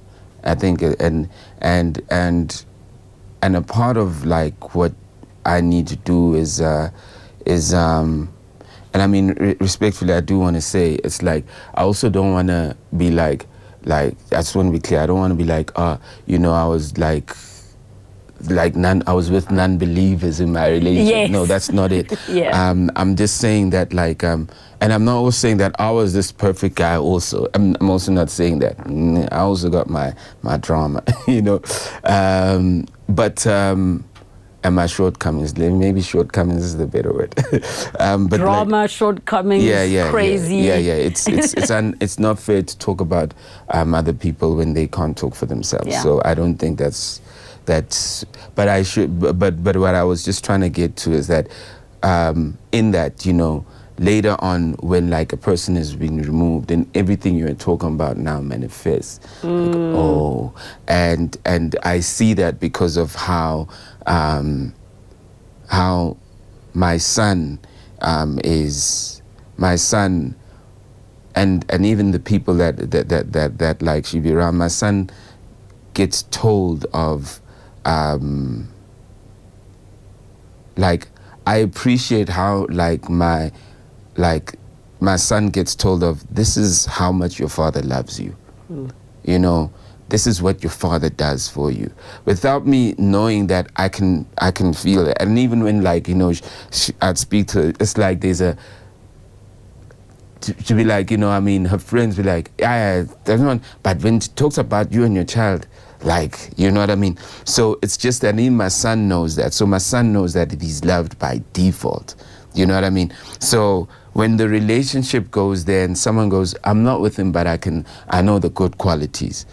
I think, and a part of like what I need to do is and I mean, respectfully, I do want to say, it's like, I also don't want to be like, I just want to be clear, I don't want to be like, you know, I was like I was with non-believers in my relationship. Yes. No, that's not it. I'm just saying that like, and I'm not also saying that I was this perfect guy also. I'm also not saying that. I also got my drama, you know. And my shortcomings, maybe shortcomings is the better word. But drama, like, shortcomings, crazy. Yeah. It's not fair to talk about other people when they can't talk for themselves. Yeah. So I don't think that's. But I should. But what I was just trying to get to is that in that, you know, later on when like a person is being removed and everything you're talking about now manifests. Like, and I see that because of how my son and even the people that like should be around. My son gets told of like, I appreciate how like my son gets told of, this is how much your father loves you. You know, this is what your father does for you, without me knowing that I can feel it. And even when like, you know, I'd speak to her, it's like there's to be like, her friends be like, yeah, but when she talks about you and your child, like, you know what I mean? So it's just that even my son knows that. So my son knows that he's loved by default. You know what I mean? So when the relationship goes there and someone goes, I'm not with him, but I know the good qualities.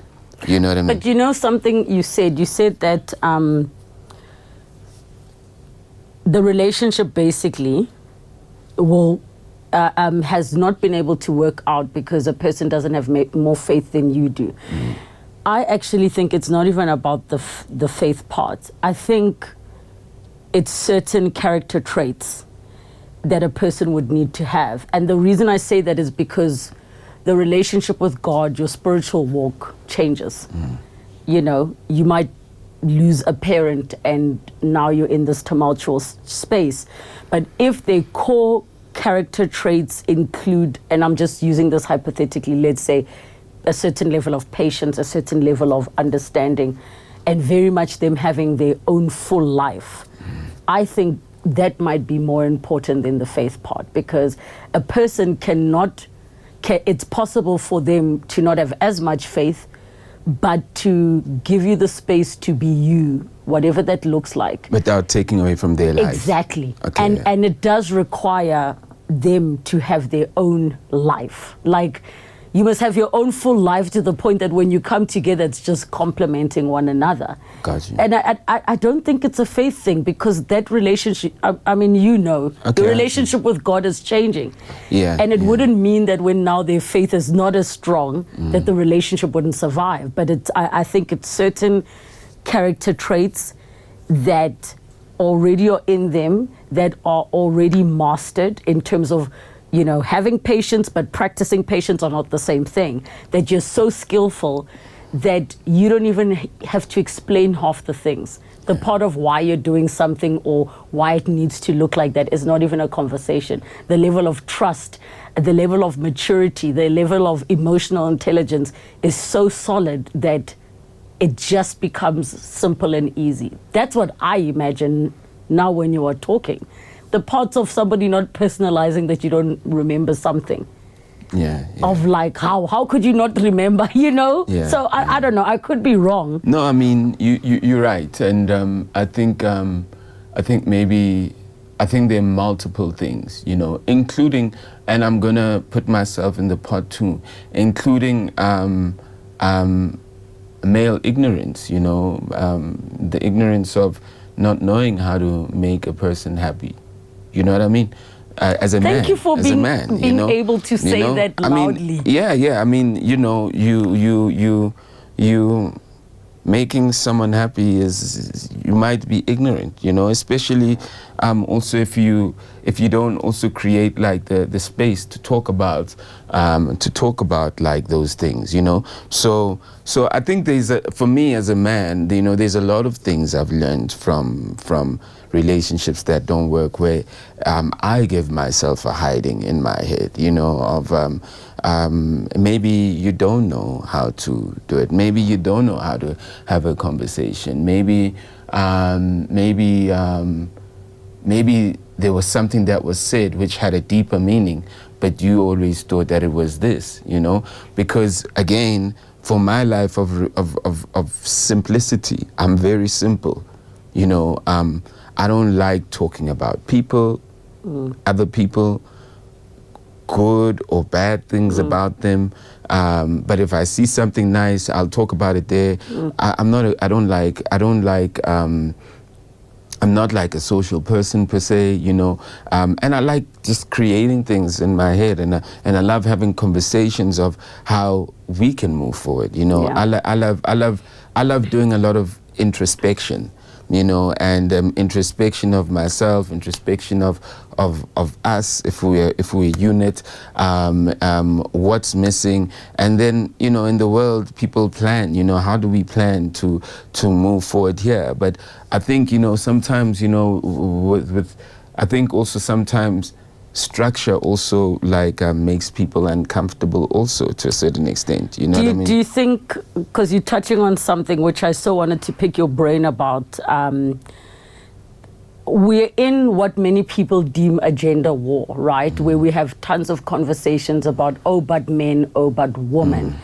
You know what I mean? But you know something you said that the relationship basically will has not been able to work out because a person doesn't have more faith than you do. I actually think it's not even about the faith part. I think it's certain character traits that a person would need to have. And the reason I say that is because the relationship with God, your spiritual walk changes. You know, you might lose a parent and now you're in this tumultuous space. But if their core character traits include, and I'm just using this hypothetically, let's say a certain level of patience, a certain level of understanding, and very much them having their own full life, I think that might be more important than the faith part, because a person it's possible for them to not have as much faith, but to give you the space to be you, whatever that looks like. Without taking away from their life. Exactly. Okay, and it does require them to have their own life. Like, you must have your own full life to the point that when you come together, it's just complementing one another. Got you. And I don't think it's a faith thing, because that relationship, I mean, the relationship with God is changing. Yeah. And it wouldn't mean that when now their faith is not as strong, that the relationship wouldn't survive. But I think it's certain character traits that already are in them, that are already mastered in terms of, you know, having patience, but practicing patience are not the same thing. That you're so skillful that you don't even have to explain half the things. The part of why you're doing something or why it needs to look like that is not even a conversation. The level of trust, the level of maturity, the level of emotional intelligence is so solid that it just becomes simple and easy. That's what I imagine now when you are talking. The parts of somebody not personalizing that you don't remember something. Yeah. Of like, how could you not remember, you know? Yeah, So I don't know, I could be wrong. No, I mean, you're right. And I think there are multiple things, you know, including, and I'm going to put myself in the pot too, including male ignorance, you know, the ignorance of not knowing how to make a person happy. You know what I mean? As a man. Thank you for being able to say that loudly. I mean, you know, you making someone happy is, you might be ignorant, you know, especially also if you don't also create like the space to talk about like those things, you know. So I think for me as a man, you know, there's a lot of things I've learned from relationships that don't work, where I give myself a hiding in my head, you know, of maybe you don't know how to do it. Maybe you don't know how to have a conversation. Maybe there was something that was said which had a deeper meaning, but you always thought that it was this, you know? Because again, for my life of simplicity, I'm very simple, you know. I don't like talking about people, other people, good or bad things about them. But if I see something nice, I'll talk about it there. I'm not like a social person per se, you know. And I like just creating things in my head, and I love having conversations of how we can move forward, you know. Yeah. I love doing a lot of introspection, you know, and introspection of myself, introspection of us, if we're a unit, what's missing, and then, you know, in the world, people plan, you know, how do we plan to move forward here? But I think, you know, sometimes, you know, I think also sometimes structure also like makes people uncomfortable also to a certain extent, you know what I mean? Do you think, because you're touching on something which I so wanted to pick your brain about, we're in what many people deem a gender war, right? Where we have tons of conversations about, oh, but men, oh, but women.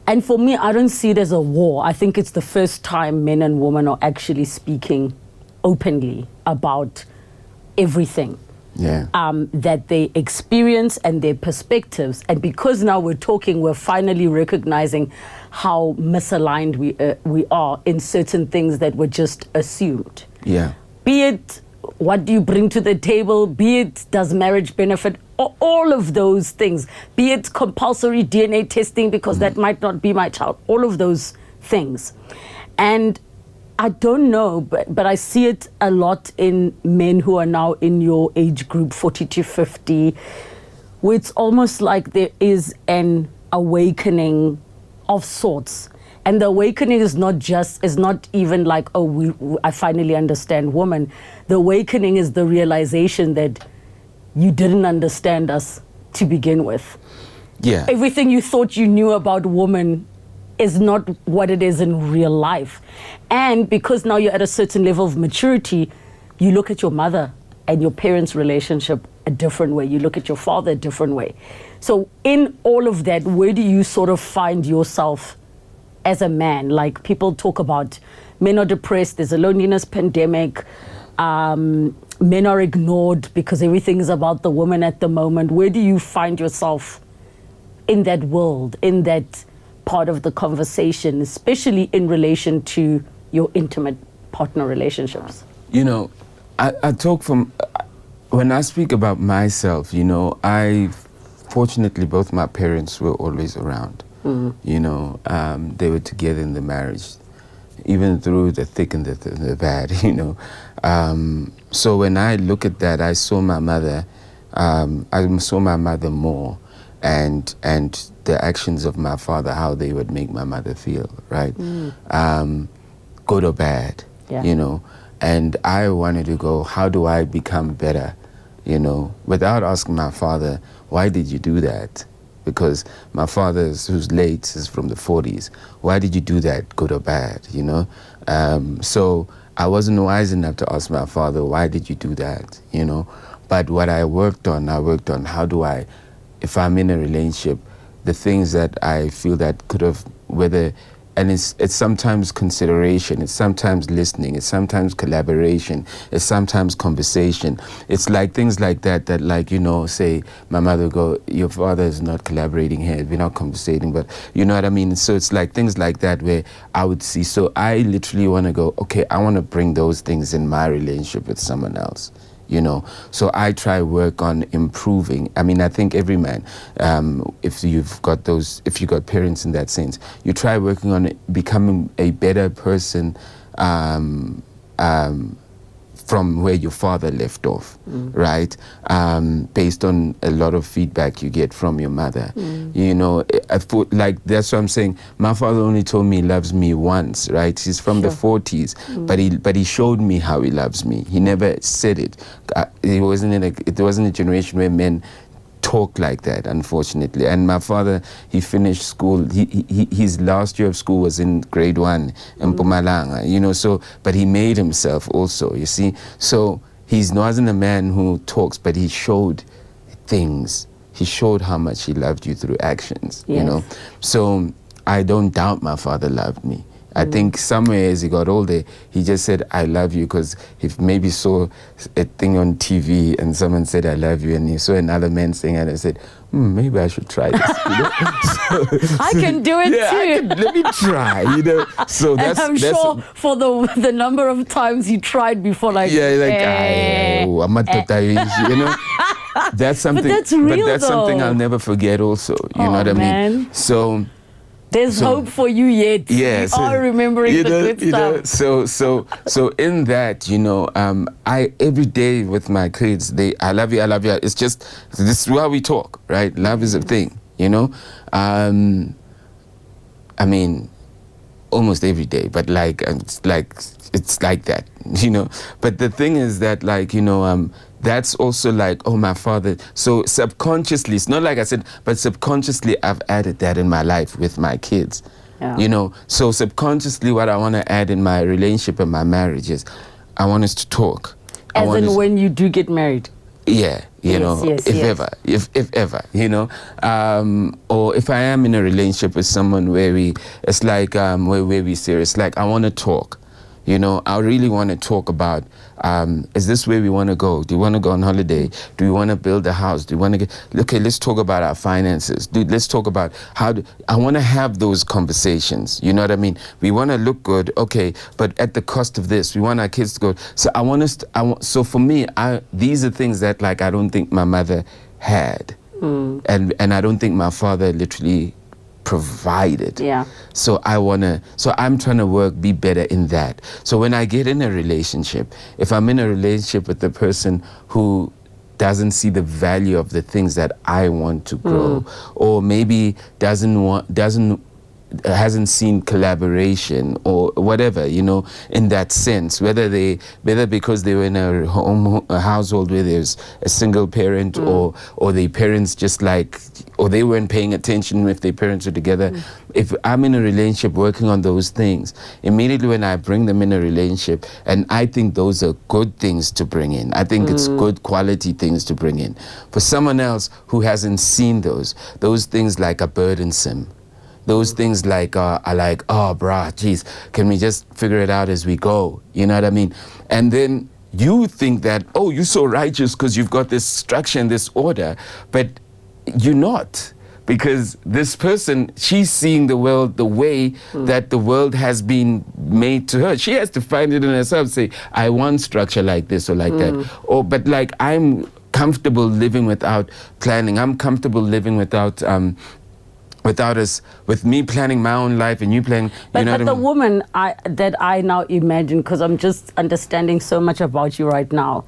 And for me, I don't see it as a war. I think it's the first time men and women are actually speaking openly about everything that they experience and their perspectives. And because now we're talking, we're finally recognizing how misaligned we are in certain things that were just assumed. Yeah. Be it, what do you bring to the table? Be it, does marriage benefit? All of those things. Be it compulsory DNA testing because that might not be my child. All of those things. And I don't know, but I see it a lot in men who are now in your age group, 40 to 50, where it's almost like there is an awakening of sorts. And the awakening is not even like, oh, I finally understand women. The awakening is the realization that you didn't understand us to begin with. Yeah. Everything you thought you knew about women is not what it is in real life. And because now you're at a certain level of maturity, you look at your mother and your parents' relationship a different way. You look at your father a different way. So in all of that, where do you sort of find yourself as a man? Like, people talk about men are depressed, there's a loneliness pandemic, men are ignored because everything is about the woman at the moment. Where do you find yourself in that world, in that part of the conversation, especially in relation to your intimate partner relationships? You know, I talk from, when I speak about myself, you know, fortunately, both my parents were always around. You know, they were together in the marriage, even through the thick and the bad, you know. So when I look at that, I saw my mother more, and the actions of my father, how they would make my mother feel, right? Good or bad, you know. And I wanted to go, how do I become better, you know, without asking my father, why did you do that? Because my father, who's late, is from the 40s. Why did you do that, good or bad, you know? So I wasn't wise enough to ask my father, why did you do that, you know? But what I worked on how do I, if I'm in a relationship, the things that I feel that could have, and it's sometimes consideration, it's sometimes listening, it's sometimes collaboration, it's sometimes conversation. It's like things like that, like, you know, say, my mother would go, your father is not collaborating here, we're not conversating, but you know what I mean? So it's like things like that where I would see. So I literally want to go, okay, I want to bring those things in my relationship with someone else. You know, so I try work on improving. I mean, I think every man, if you've got parents in that sense, you try working on becoming a better person from where your father left off, right? Based on a lot of feedback you get from your mother. You know, I thought, like, that's what I'm saying. My father only told me he loves me once, right? He's from the 40s, but he showed me how he loves me. He never said it. It wasn't a generation where men talk like that, unfortunately. And my father, he finished school. His last year of school was in grade 1 in Mpumalanga, you know. So, but he made himself also, you see. So he wasn't a man who talks, but he showed things. He showed how much he loved you through actions, you know. So I don't doubt my father loved me. I think somewhere as he got older, he just said, I love you, because he maybe saw a thing on TV and someone said, I love you, and he saw another man saying it and said, maybe I should try this, you know? I can do it too. Let me try, you know? So and I'm sure for the number of times he tried before, like, I'm a you know? That's something, but that's real, that's something I'll never forget also, you know what I mean? So there's hope for you yet. Yes, you are remembering the good stuff. So in that, you know, I every day with my kids, I love you. It's just, this is how we talk, right? Love is a thing, you know. I mean, almost every day, but it's like that, you know. But the thing is that, like, you know, that's also like, oh, my father. So subconsciously, it's not like I said, but subconsciously I've added that in my life with my kids. You know, so subconsciously what I want to add in my relationship and my marriage is I want us to talk. As in when you do get married? Yeah, you know, if ever, you know, or if I am in a relationship with someone where it's like, where we serious, like I want to talk, you know, I really want to talk about, is this where we want to go? Do you want to go on holiday? Do we want to build a house? Do you want to okay, let's talk about our finances. Dude, let's talk about I want to have those conversations. You know what I mean? We want to look good, okay, but at the cost of this, we want our kids to go. So so for me, these are things that like, I don't think my mother had. And I don't think my father literally provided. Yeah. So I'm trying to be better in that. So when I get in a relationship, if I'm in a relationship with the person who doesn't see the value of the things that I want to grow, or maybe hasn't seen collaboration or whatever, you know, in that sense, whether because they were in a household where there's a single parent, or their parents just like, or they weren't paying attention if their parents were together. If I'm in a relationship working on those things, immediately when I bring them in a relationship, and I think those are good things to bring in, I think it's good quality things to bring in. For someone else who hasn't seen those things like are burdensome. Those things like are like, oh, brah, geez, can we just figure it out as we go? You know what I mean? And then you think that, oh, you're so righteous because you've got this structure and this order, but you're not. Because this person, she's seeing the world the way that the world has been made to her. She has to find it in herself, say, I want structure like this or like that. Or, but like, I'm comfortable living without planning. I'm comfortable living without with me planning my own life and you planning. But the woman that I now imagine, because I'm just understanding so much about you right now,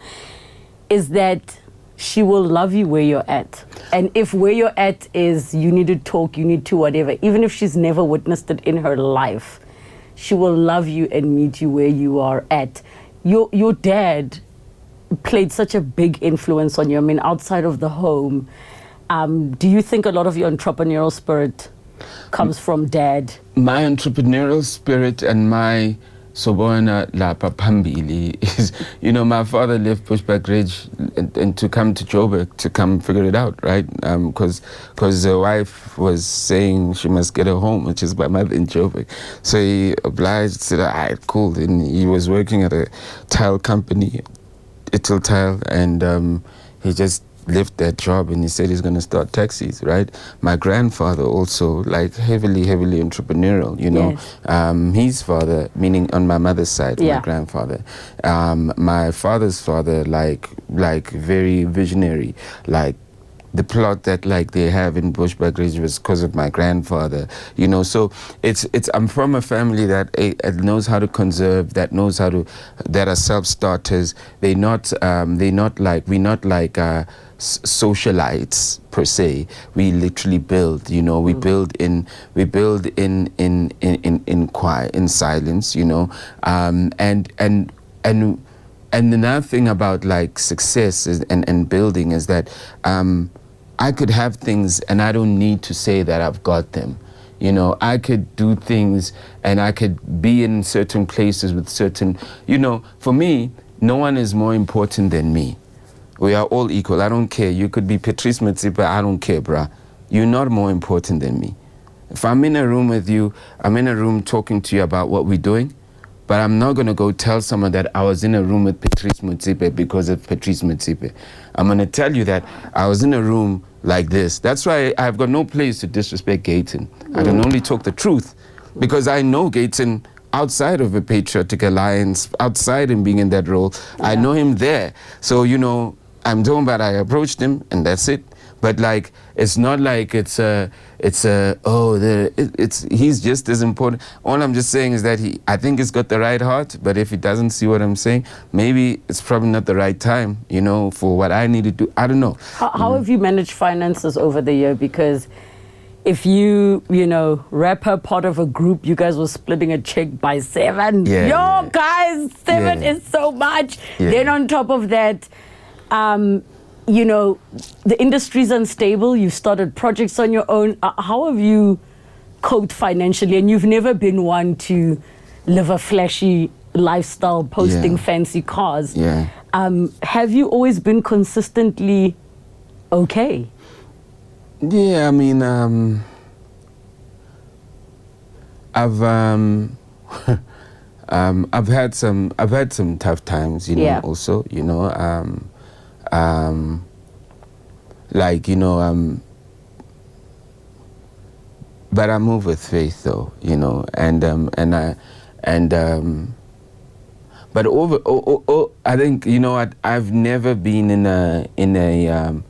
is that she will love you where you're at. And if where you're at is you need to talk, you need to whatever, even if she's never witnessed it in her life, she will love you and meet you where you are at. Your dad played such a big influence on you. I mean, outside of the home, do you think a lot of your entrepreneurial spirit comes from dad? My entrepreneurial spirit and my sobona lapa pambili is, you know, my father left Bushback Ridge and to come to Joburg to come figure it out, right? Because the wife was saying she must get a home, which is my mother in Joburg. So he obliged, said, all right, cool. And he was working at a tile company, Ital Tile, and he just left that job and he said he's going to start taxis, right? My grandfather also, like heavily entrepreneurial, you know. Yes. His father, meaning on my mother's side, my grandfather. My father's father, like very visionary, like the plot that like they have in Bushback Ridge was because of my grandfather, you know. So I'm from a family that knows how to conserve, that are self-starters. We're not like socialites per se. We literally build, you know. We build in quiet, in silence, you know. And another thing about like success and building is that I could have things and I don't need to say that I've got them. You know, I could do things and I could be in certain places with certain, you know, for me, no one is more important than me. We are all equal. I don't care. You could be Patrice Mutsipa. I don't care, bruh. You're not more important than me. If I'm in a room with you, I'm in a room talking to you about what we're doing, but I'm not going to go tell someone that I was in a room with Patrice Mutsipe because of Patrice Mutsipe. I'm going to tell you that I was in a room like this. That's why I've got no place to disrespect Gayton. I can only talk the truth because I know Gayton outside of a patriotic alliance, outside him being in that role. I know him there. So, you know, I'm talking about I approached him and that's it. But like, it's not like he's just as important. All I'm just saying is that I think he's got the right heart, but if he doesn't see what I'm saying, maybe it's probably not the right time, you know, for what I need to do. I don't know. How have you managed finances over the year? Because if you wrap her part of a group, you guys were splitting a check by 7. Guys, 7 is so much. Then on top of that, you know, the industry's unstable. You've started projects on your own. How have you coped financially? And you've never been one to live a flashy lifestyle, posting Yeah. fancy cars. Yeah. Have you always been consistently okay? Yeah, I mean, I've had some tough times, you know. Yeah. Also, you know, like, you know, but I move with faith, though, you know, but I think, you know what, I've never been in a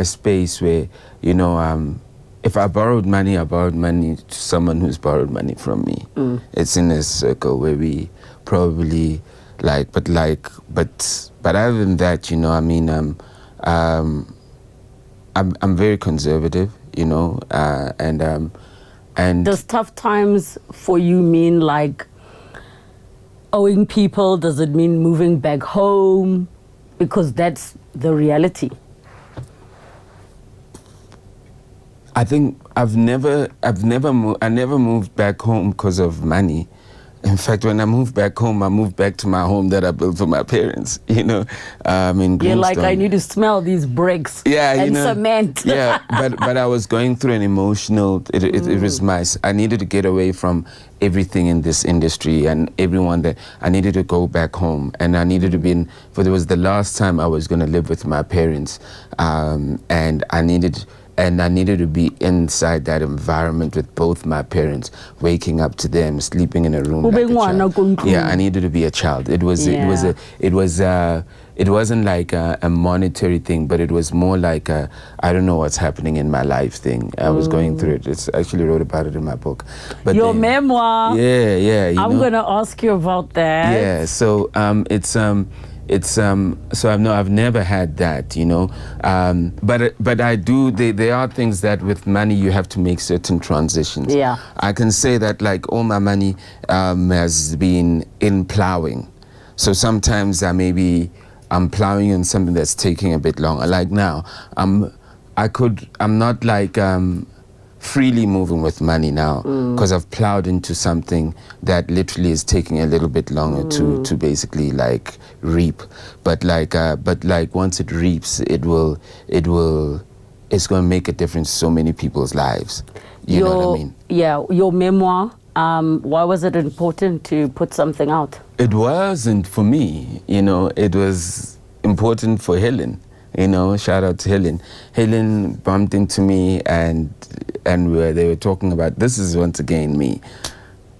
space where, you know, if I borrowed money to someone who's borrowed money from me. It's in a circle where we probably but other than that, you know, I mean, I'm very conservative, you know, and Does tough times for you mean like owing people? Does it mean moving back home? Because that's the reality. I think I never moved back home because of money. In fact, when I moved back home, I moved back to my home that I built for my parents, you know, in Greenstone. You're like, I need to smell these bricks and cement. Yeah, but I was going through an emotional, it was I needed to get away from everything in this industry and everyone that I needed to go back home, and I needed to be it was the last time I was going to live with my parents, and I needed to be inside that environment with both my parents, waking up to them, sleeping in a room like a child. Yeah, I needed to be a child. It wasn't like a monetary thing, but it was more like a, I don't know what's happening in my life thing. I was going through it. I actually wrote about it in my book. But Your memoir. Yeah. I'm going to ask you about that. Yeah, so so I've never had that, you know, but I do. There are things that with money you have to make certain transitions. Yeah, I can say that like all my money has been in plowing, so sometimes I'm plowing in something that's taking a bit longer. Like now, I'm not like freely moving with money now because I've plowed into something that literally is taking a little bit longer to basically like reap, but like once it reaps, it's going to make a difference to so many people's lives. You know what I mean? Yeah, your memoir, why was it important to put something out? It wasn't for me, you know, it was important for Helen. You know, shout out to Helen. Helen bumped into me and they were talking about, this is once again me.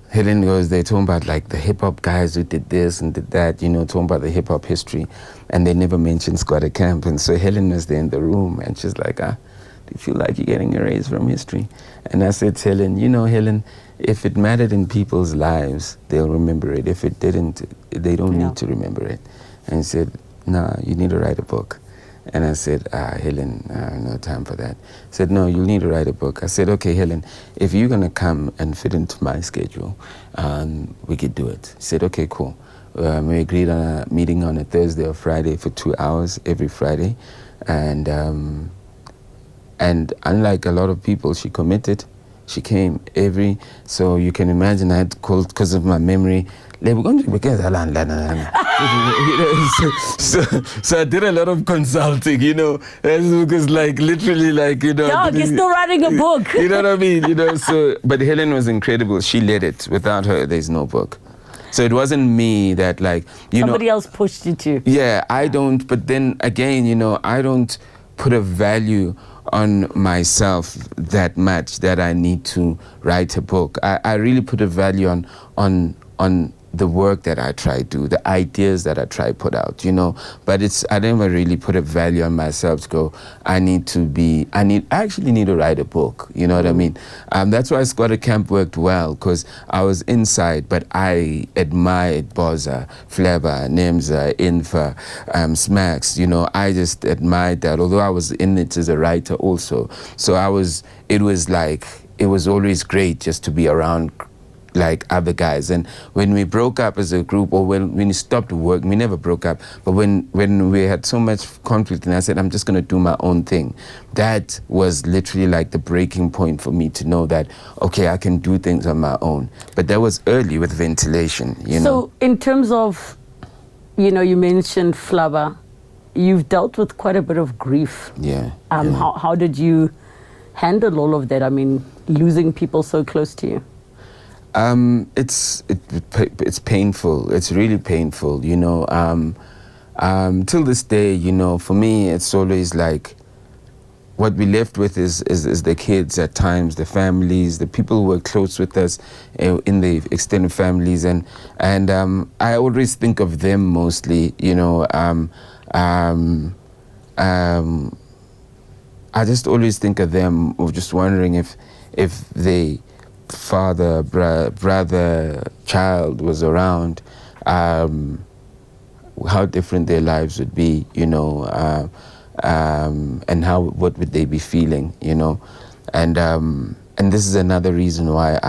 Helen goes, they're talking about like the hip hop guys who did this and did that, you know, talking about the hip hop history. And they never mentioned Squatter Camp. And so Helen was there in the room and she's like, do you feel like you're getting erased from history? And I said to Helen, you know, Helen, if it mattered in people's lives, they'll remember it. If it didn't, they don't need to remember it. And she said, nah, you need to write a book. And I said, Helen, no time for that. She said, no, you need to write a book. I said, okay, Helen, if you're going to come and fit into my schedule, we could do it. She said, okay, cool. We agreed on a meeting on a Thursday or Friday for 2 hours every Friday. And unlike a lot of people, she committed. She came so you can imagine I had called because of my memory. So I did a lot of consulting, you know, because like literally like, you know. Dog, you're still writing a book. You know what I mean? You know, so, but Helen was incredible. She led it. Without her, there's no book. So it wasn't me that like, somebody else pushed you to. Yeah, I don't, but then again, you know, I don't put a value on myself that much that I need to write a book. I really put a value on the work that I try to do, the ideas that I try to put out, you know. But I never really put a value on myself to go, I actually need to write a book, you know what I mean? That's why Squatter Camp worked well, because I was inside, but I admired Boza, Flabba, Nemza, Infa, Smacks, you know. I just admired that, although I was in it as a writer also. So it was always great just to be around like other guys. And when we broke up as a group, or when we stopped work, we never broke up, but when we had so much conflict and I said, I'm just going to do my own thing, that was literally like the breaking point for me to know that, okay, I can do things on my own. But that was early with ventilation, you know. So in terms of, you know, you mentioned Flabba, you've dealt with quite a bit of grief. Yeah. How did you handle all of that? I mean, losing people so close to you. It's painful. It's really painful, you know. Till this day, you know, for me, it's always like what we left with is the kids at times, the families, the people who were close with us in the extended families, and I always think of them mostly, you know. I just always think of them, or just wondering if they father, brother, child was around, how different their lives would be, you know, and what would they be feeling, you know, and this is another reason why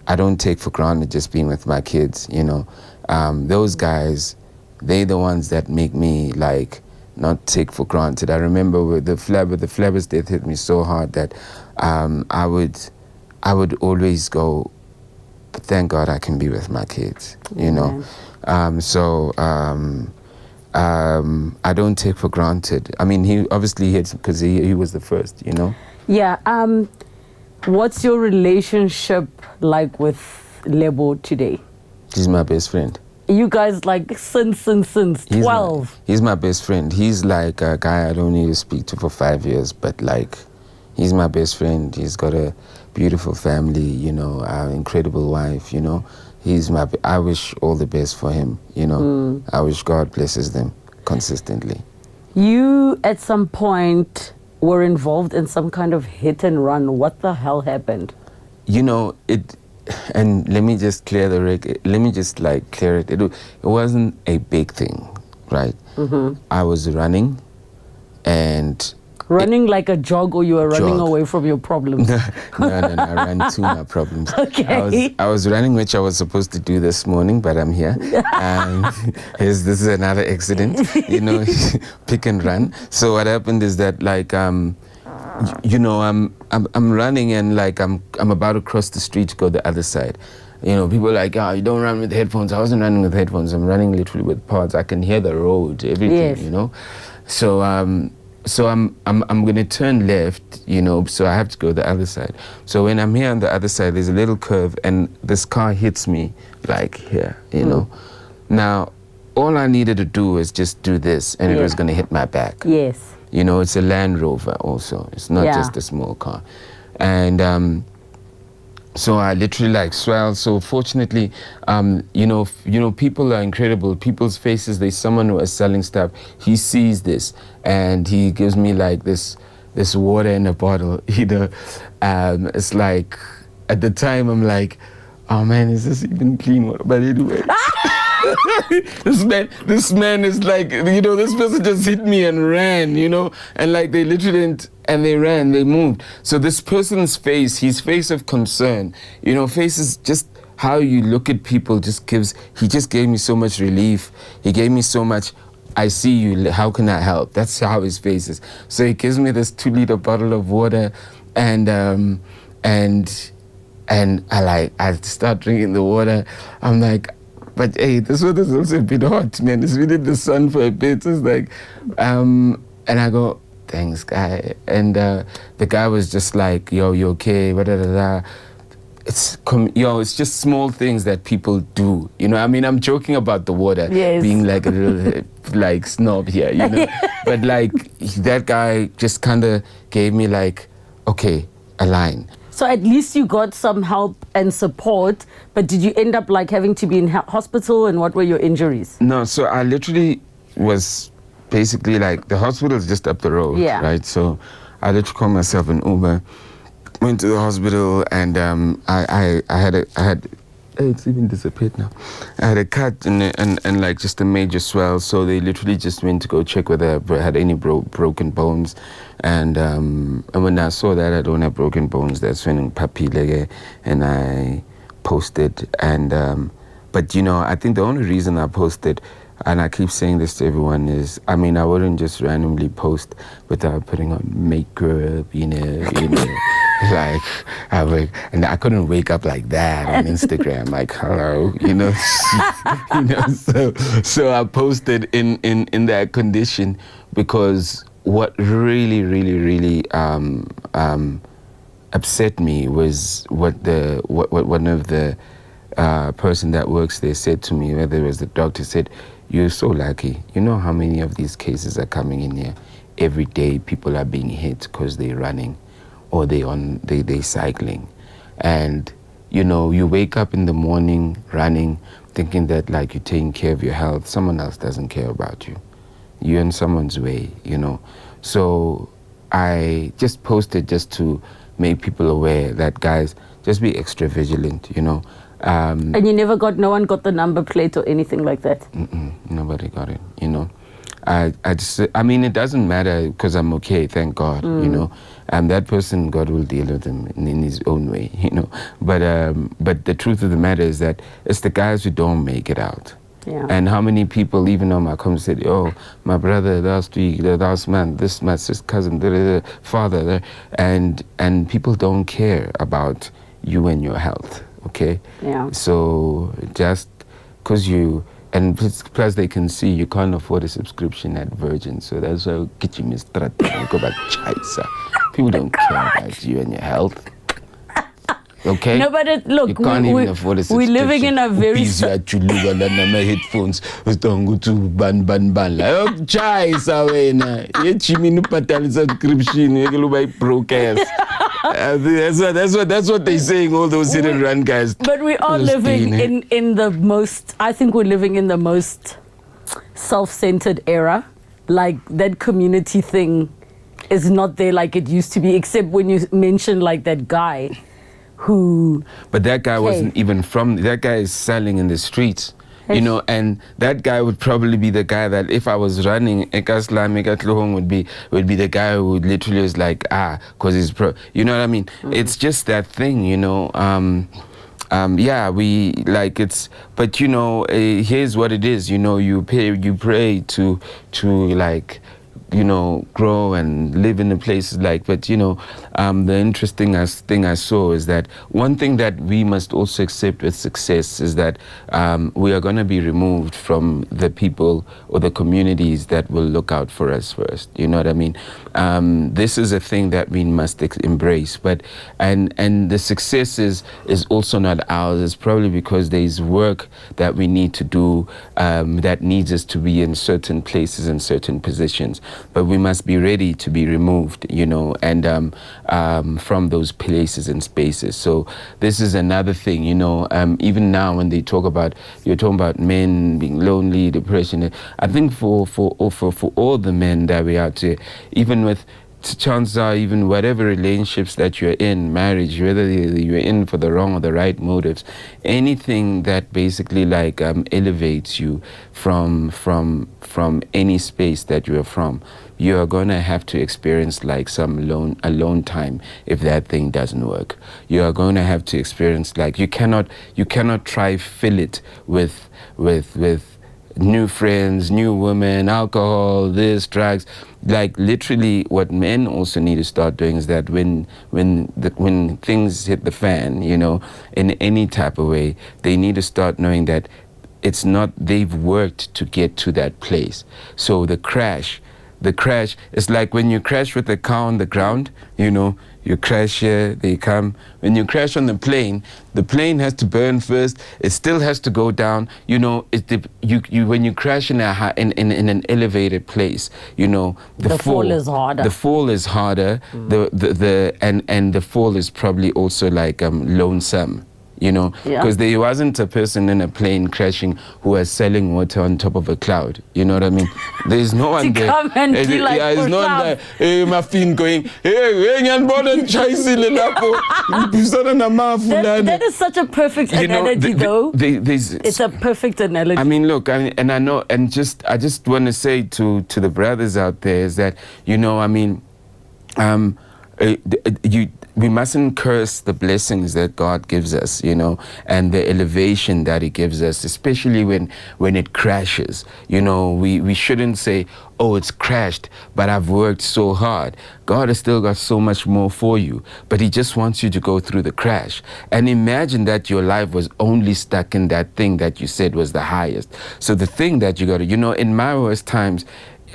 I don't take for granted just being with my kids, you know. Those guys, they're the ones that make me like not take for granted. I remember with the Flabba's death hit me so hard that I would always go, but thank God I can be with my kids, you know. So I don't take for granted. I mean, he obviously hits because he was the first, you know. Yeah. What's your relationship like with Lebo today? He's my best friend. You guys like since 12? He's my best friend. He's like a guy I don't need to speak to for 5 years, but like, he's my best friend. He's got a beautiful family, you know, an incredible wife, you know. I wish all the best for him, you know. I wish God blesses them consistently. You, at some point, were involved in some kind of hit and run. What the hell happened? You know, and let me just clear the record. Let me just like clear it. It wasn't a big thing, right? I was running, and running like a jog, or you were running away from your problems? No, I ran to my problems. Okay. I was running, which I was supposed to do this morning, but I'm here. This is another accident, you know, pick and run. So what happened is that, like, you know, I'm running, and like I'm about to cross the street to go the other side. You know, people are like, oh, you don't run with headphones. I wasn't running with headphones. I'm running literally with pods. I can hear the road, everything, you know. So I'm gonna turn left, you know, so I have to go the other side. So when I'm here on the other side, there's a little curve, and this car hits me like here, you know. Now, all I needed to do was just do this, and it was gonna hit my back. Yes. You know, it's a Land Rover also. It's not just a small car. And so I literally like swelled. So fortunately, you know, people are incredible. People's faces, there's someone who is selling stuff. He sees this, and he gives me like this water in a bottle, you know. It's like, at the time, I'm like, oh man, is this even clean water? But anyway. This man is like, you know, this person just hit me and ran, you know, and like they literally didn't, and they ran, they moved. So this person's face, his face of concern, you know, faces, just how you look at people he just gave me so much relief. He gave me so much, I see you, how can I help? That's how his face is. So he gives me this 2-liter bottle of water, and I start drinking the water. I'm like, but hey, this water is also a bit hot, man. It's been in the sun for a bit. It's like, and I go, thanks, guy. And the guy was just like, yo, you okay? It's just small things that people do. You know, I mean, I'm joking about the water being like a little like snob here, you know. But like that guy just kind of gave me like, okay, a line. So at least you got some help and support, but did you end up like having to be in hospital, and what were your injuries? No, so I literally was basically like, the hospital is just up the road, right? So I literally called myself an Uber, went to the hospital, and I had it's even disappeared now. I had a cut and like just a major swell, so they literally just went to go check whether I had any broken bones. And when I saw that I don't have broken bones, that's when papilege, and I posted, and but you know, I think the only reason I posted, and I keep saying this to everyone, is, I mean, I wouldn't just randomly post without putting on makeup, you know, like, and I couldn't wake up like that on Instagram, like, hello, you know, you know, so I posted in that condition, because what really upset me was what one of the person that works there said to me, whether it was the doctor, said, "You're so lucky. You know how many of these cases are coming in here every day? People are being hit because they're running, or they cycling, and you know, you wake up in the morning running, thinking that like you're taking care of your health. Someone else doesn't care about you. You're in someone's way, you know." So I just posted just to make people aware that, guys, just be extra vigilant, you know. And no one got the number plate or anything like that? Nobody got it, you know. I mean, it doesn't matter, because I'm okay, thank God, you know. And that person, God will deal with him in his own way, you know. But the truth of the matter is that it's the guys who don't make it out. Yeah. And how many people, even on my comments, said, "Oh, my brother last week, last month, this my sister, cousin, father," and people don't care about you and your health. Okay. Yeah. So just because you, and plus they can see you can't afford a subscription at Virgin, so that's why I'll get you Mr. Go back Chaisa. People don't care about you and your health. Okay. No, but look, you can't even afford a subscription. We're living in a very headphones. Chaisa wena. Yechimini patali subscription. ProKid. That's what they're saying, all those hit and run guys. But we are living in the most, I think we're living in the most self-centered era. Like, that community thing is not there like it used to be, except when you mention like that guy who... But that guy wasn't even from, that guy is selling in the streets. You know, and that guy would probably be the guy that if I was running, would be the guy who would literally was like, because he's you know what I mean? It's just that thing, you know. Yeah, we like it's, but you know, here's what it is. You know, you pray to like, you know, grow and live in a place like, but you know, the interesting thing I saw is that one thing that we must also accept with success is that we are going to be removed from the people or the communities that will look out for us first. You know what I mean? This is a thing that we must embrace, but and the success is also not ours. It's probably because there's work that we need to do that needs us to be in certain places and certain positions. But we must be ready to be removed, you know, and from those places and spaces. So this is another thing, you know, even now when they talk about, you're talking about men being lonely, depression, I think for all the men that we are to, even with, chances are, even whatever relationships that you're in, marriage, whether you're in for the wrong or the right motives, anything that basically like elevates you from any space that you're from, you're gonna have to experience like some alone time if that thing doesn't work. You are gonna have to experience like, you cannot try fill it with new friends, new women, alcohol, this, drugs. Like literally what men also need to start doing is that when things hit the fan, you know, in any type of way, they need to start knowing that it's not, they've worked to get to that place. So the crash is like when you crash with a car on the ground, you know, you crash here, they come. When you crash on the plane has to burn first. It still has to go down. You know, when you crash in an elevated place, you know, the fall is harder. The fall is harder. And the fall is probably also like lonesome. You know, because there wasn't a person in a plane crashing who was selling water on top of a cloud. You know what I mean? There's no one there. Come and be like, there's no one there. Hey, my fin going, hey, that is such a perfect analogy, though. It's a perfect analogy. I mean, look, and I know, and I just want to say to the brothers out there is that, you know, I mean, we mustn't curse the blessings that God gives us, you know, and the elevation that He gives us, especially when it crashes. You know, we shouldn't say, oh, it's crashed, but I've worked so hard. God has still got so much more for you, but He just wants you to go through the crash. And imagine that your life was only stuck in that thing that you said was the highest. So the thing that you got to, you know, in my worst times,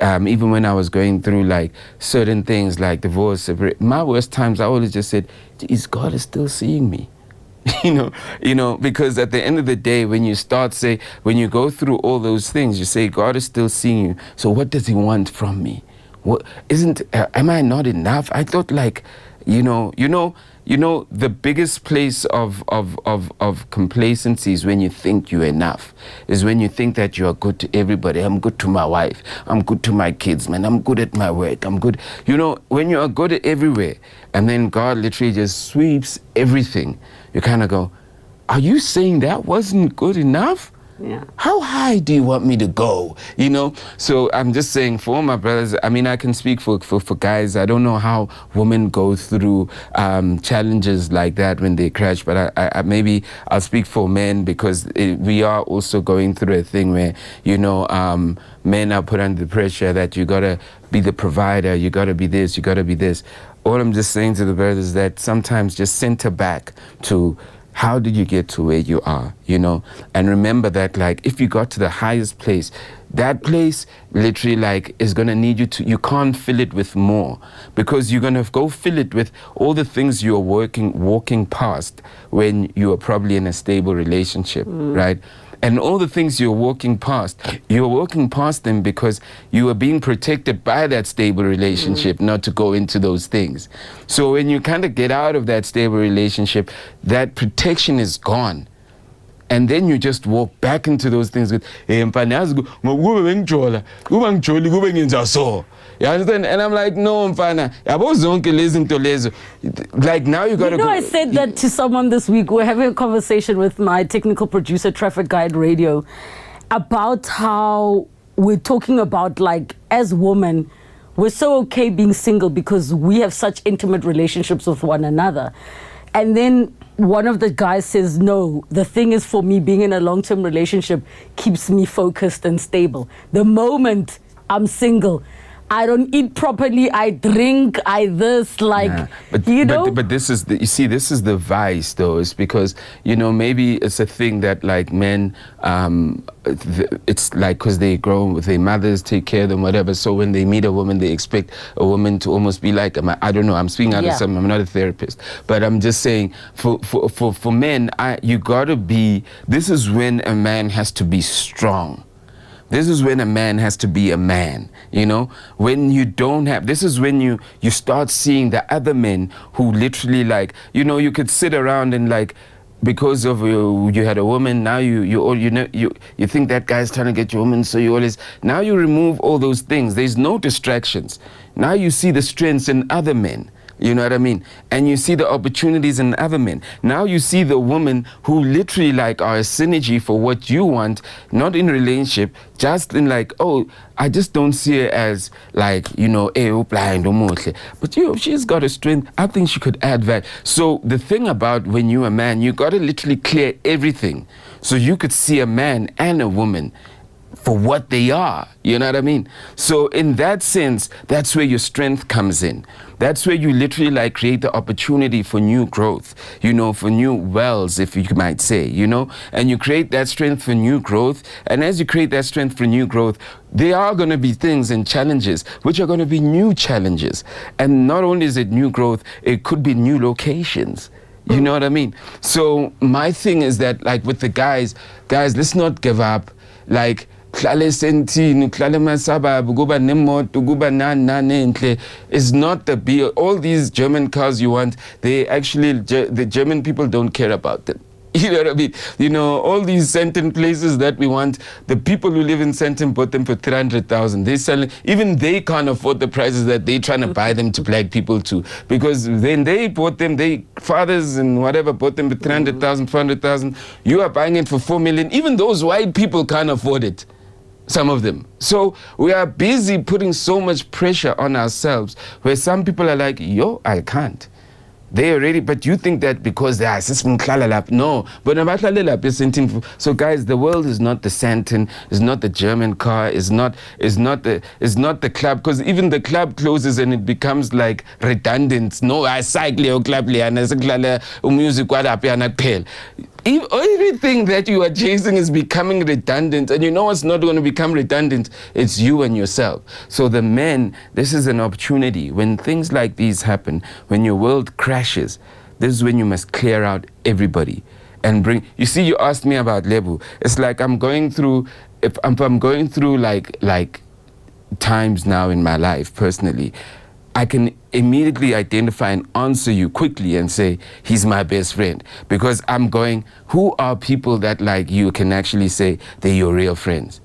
even when I was going through like certain things like divorce, my worst times, I always just said, is God is still seeing me? you know, because at the end of the day, when you when you go through all those things, you say, God is still seeing you. So what does He want from me? What am I not enough? I thought like, you know, the biggest place of complacency is when you think you're enough, is when you think that you are good to everybody. I'm good to my wife. I'm good to my kids, man. I'm good at my work. I'm good. You know, when you are good at everywhere, and then God literally just sweeps everything, you kind of go, are you saying that wasn't good enough? Yeah. How high do you want me to go? You know, so I'm just saying for all my brothers, I mean, I can speak for guys. I don't know how women go through challenges like that when they crash, but I maybe I'll speak for men, because we are also going through a thing where, you know, men are put under pressure that you got to be the provider, you got to be this, you got to be this. All I'm just saying to the brothers is that sometimes just center back to, how did you get to where you are, you know? And remember that, like, if you got to the highest place, that place literally, like, is going to need you to, you can't fill it with more, because you're going to go fill it with all the things you're walking past when you are probably in a stable relationship, right? And all the things you're walking past them because you are being protected by that stable relationship, not to go into those things. So when you kind of get out of that stable relationship, that protection is gone. And then you just walk back into those things with, you understand? And I'm like, no, mfana. Like, now you gotta You know, go. I said that to someone this week. We're having a conversation with my technical producer, Traffic Guide Radio, about how we're talking about, like, as women, we're so okay being single because we have such intimate relationships with one another. And then one of the guys says, no, the thing is, for me, being in a long-term relationship keeps me focused and stable. The moment I'm single, I don't eat properly, I drink, I this, like, you know? But this is, you see, this is the vice, though. It's because, you know, maybe it's a thing that, like, men, it's like because they grow with their mothers, take care of them, whatever. So when they meet a woman, they expect a woman to almost be like, I don't know, I'm speaking out of something, I'm not a therapist. But I'm just saying, for men, you gotta be, this is when a man has to be strong. This is when a man has to be a man, you know? When you don't have, this is when you start seeing the other men who literally, like, you know, you could sit around and, like, because of you had a woman, now you think that guy's trying to get your woman, so you always, now you remove all those things. There's no distractions. Now you see the strengths in other men. You know what I mean? And you see the opportunities in other men. Now you see the women who literally, like, are a synergy for what you want, not in relationship, just in, like, oh, I just don't see her as, like, you know, blind or mostly. But she's got a strength. I think she could add value. So the thing about when you're a man, you got to literally clear everything. So you could see a man and a woman for what they are, you know what I mean? So in that sense, that's where your strength comes in. That's where you literally, like, create the opportunity for new growth, you know, for new wells, if you might say, you know, and you create that strength for new growth. And as you create that strength for new growth, there are going to be things and challenges, which are going to be new challenges. And not only is it new growth, it could be new locations. You know what I mean? So my thing is that, like, with the guys, let's not give up. Like, it's not the be all these German cars you want, they actually, the German people don't care about them. You know what I mean? You know, all these Santon places that we want, the people who live in Santon bought them for 300,000. They sell, even they can't afford the prices that they're trying to buy them to black people too. Because then they bought them, they fathers and whatever bought them for 300,000, 400,000. You are buying it for 4 million. Even those white people can't afford it. Some of them. So we are busy putting so much pressure on ourselves where some people are like, yo, I can't. They already, but you think that because they are no, but so guys, the world is not the Santon, is not the German car, is not the club, because even the club closes and it becomes like redundant. No, I cycle club music everything that you are chasing is becoming redundant, and you know what's not going to become redundant? It's you and yourself. So the men, this is an opportunity. When things like these happen, when your world crashes, this is when you must clear out everybody and bring. You see, you asked me about Lebo. It's like I'm going through, if I'm going through like times now in my life personally, I can immediately identify and answer you quickly and say, he's my best friend. Because I'm going, who are people that like you can actually say they're your real friends?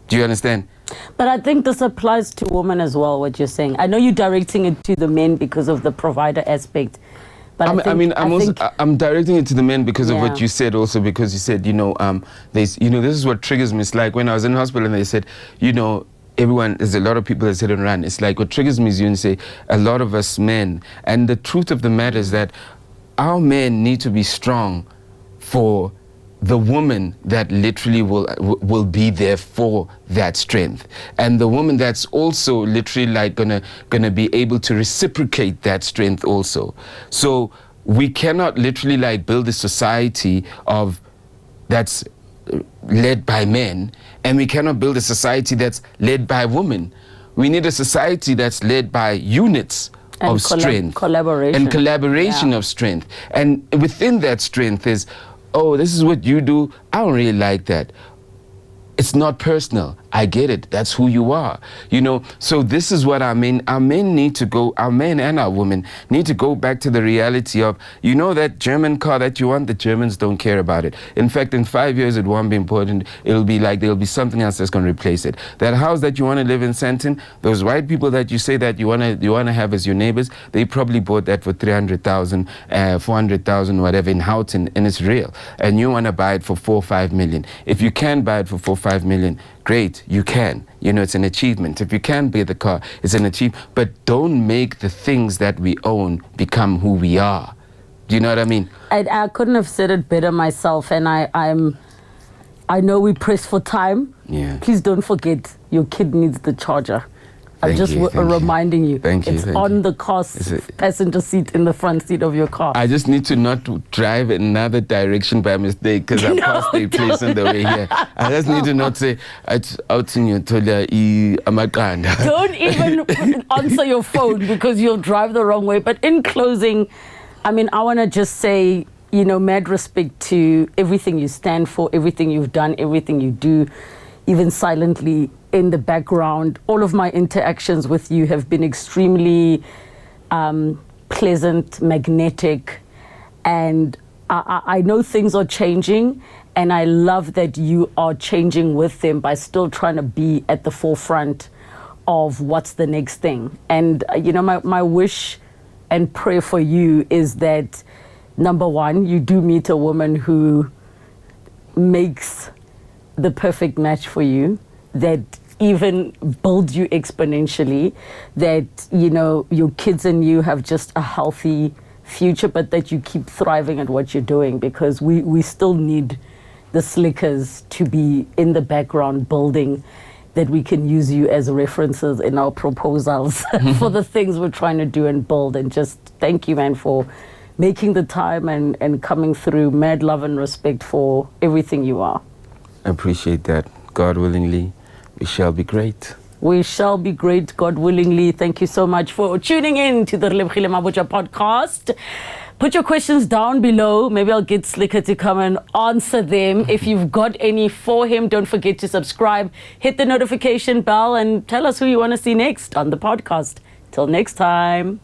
Do you understand? But I think this applies to women as well, what you're saying. I know you're directing it to the men because of the provider aspect. But I'm directing it to the men because of what you said also, because you said, this is what triggers me. It's like when I was in hospital and they said, there's a lot of people that sit and run. It's like what triggers me is you say a lot of us men, and the truth of the matter is that our men need to be strong for the woman that literally will be there for that strength, and the woman that's also literally like gonna be able to reciprocate that strength also. So we cannot literally like build a society that's led by men, and we cannot build a society that's led by women. We need a society that's led by units of strength, collaboration of strength, and within that strength is, oh, this is what you do, I don't really like that. It's not personal. I get it. That's who you are. So this is what our men need to go, our men and our women need to go back to the reality of, that German car that you want, the Germans don't care about it. In fact, in 5 years, it won't be important. It'll be like, there'll be something else that's going to replace it. That house that you want to live in Santon, those white people that you say that you want to have as your neighbors, they probably bought that for 300,000, 400,000, whatever in Houghton, and it's real. And you want to buy it for 4 or 5 million. If you can buy it for 4 or 5 million, great, you can. It's an achievement. If you can buy the car, it's an achievement. But don't make the things that we own become who we are. Do you know what I mean? I couldn't have said it better myself, and I know we press for time. Yeah. Please don't forget, your kid needs the charger. I'm just reminding you. It's on the car passenger seat in the front seat of your car. I just need to not drive another direction by mistake because I passed the place on the way here. I just need to not say, it's out in your toilet, amakanda. Don't even answer your phone because you'll drive the wrong way. But in closing, I want to just say, mad respect to everything you stand for, everything you've done, everything you do, even silently in the background. All of my interactions with you have been extremely pleasant, magnetic, and I know things are changing, and I love that you are changing with them by still trying to be at the forefront of what's the next thing. And my wish and prayer for you is that, number one, you do meet a woman who makes the perfect match for you, that even builds you exponentially, that your kids and you have just a healthy future, but that you keep thriving at what you're doing, because we still need the slickers to be in the background building, that we can use you as references in our proposals for the things we're trying to do and build. And just thank you, man, for making the time and coming through. Mad love and respect for everything you are. I appreciate that. God willingly, we shall be great. We shall be great, God willingly. Thank you so much for tuning in to the Relebogile Mabotja podcast. Put your questions down below. Maybe I'll get Slikour to come and answer them. If you've got any for him, don't forget to subscribe, hit the notification bell, and tell us who you want to see next on the podcast. Till next time.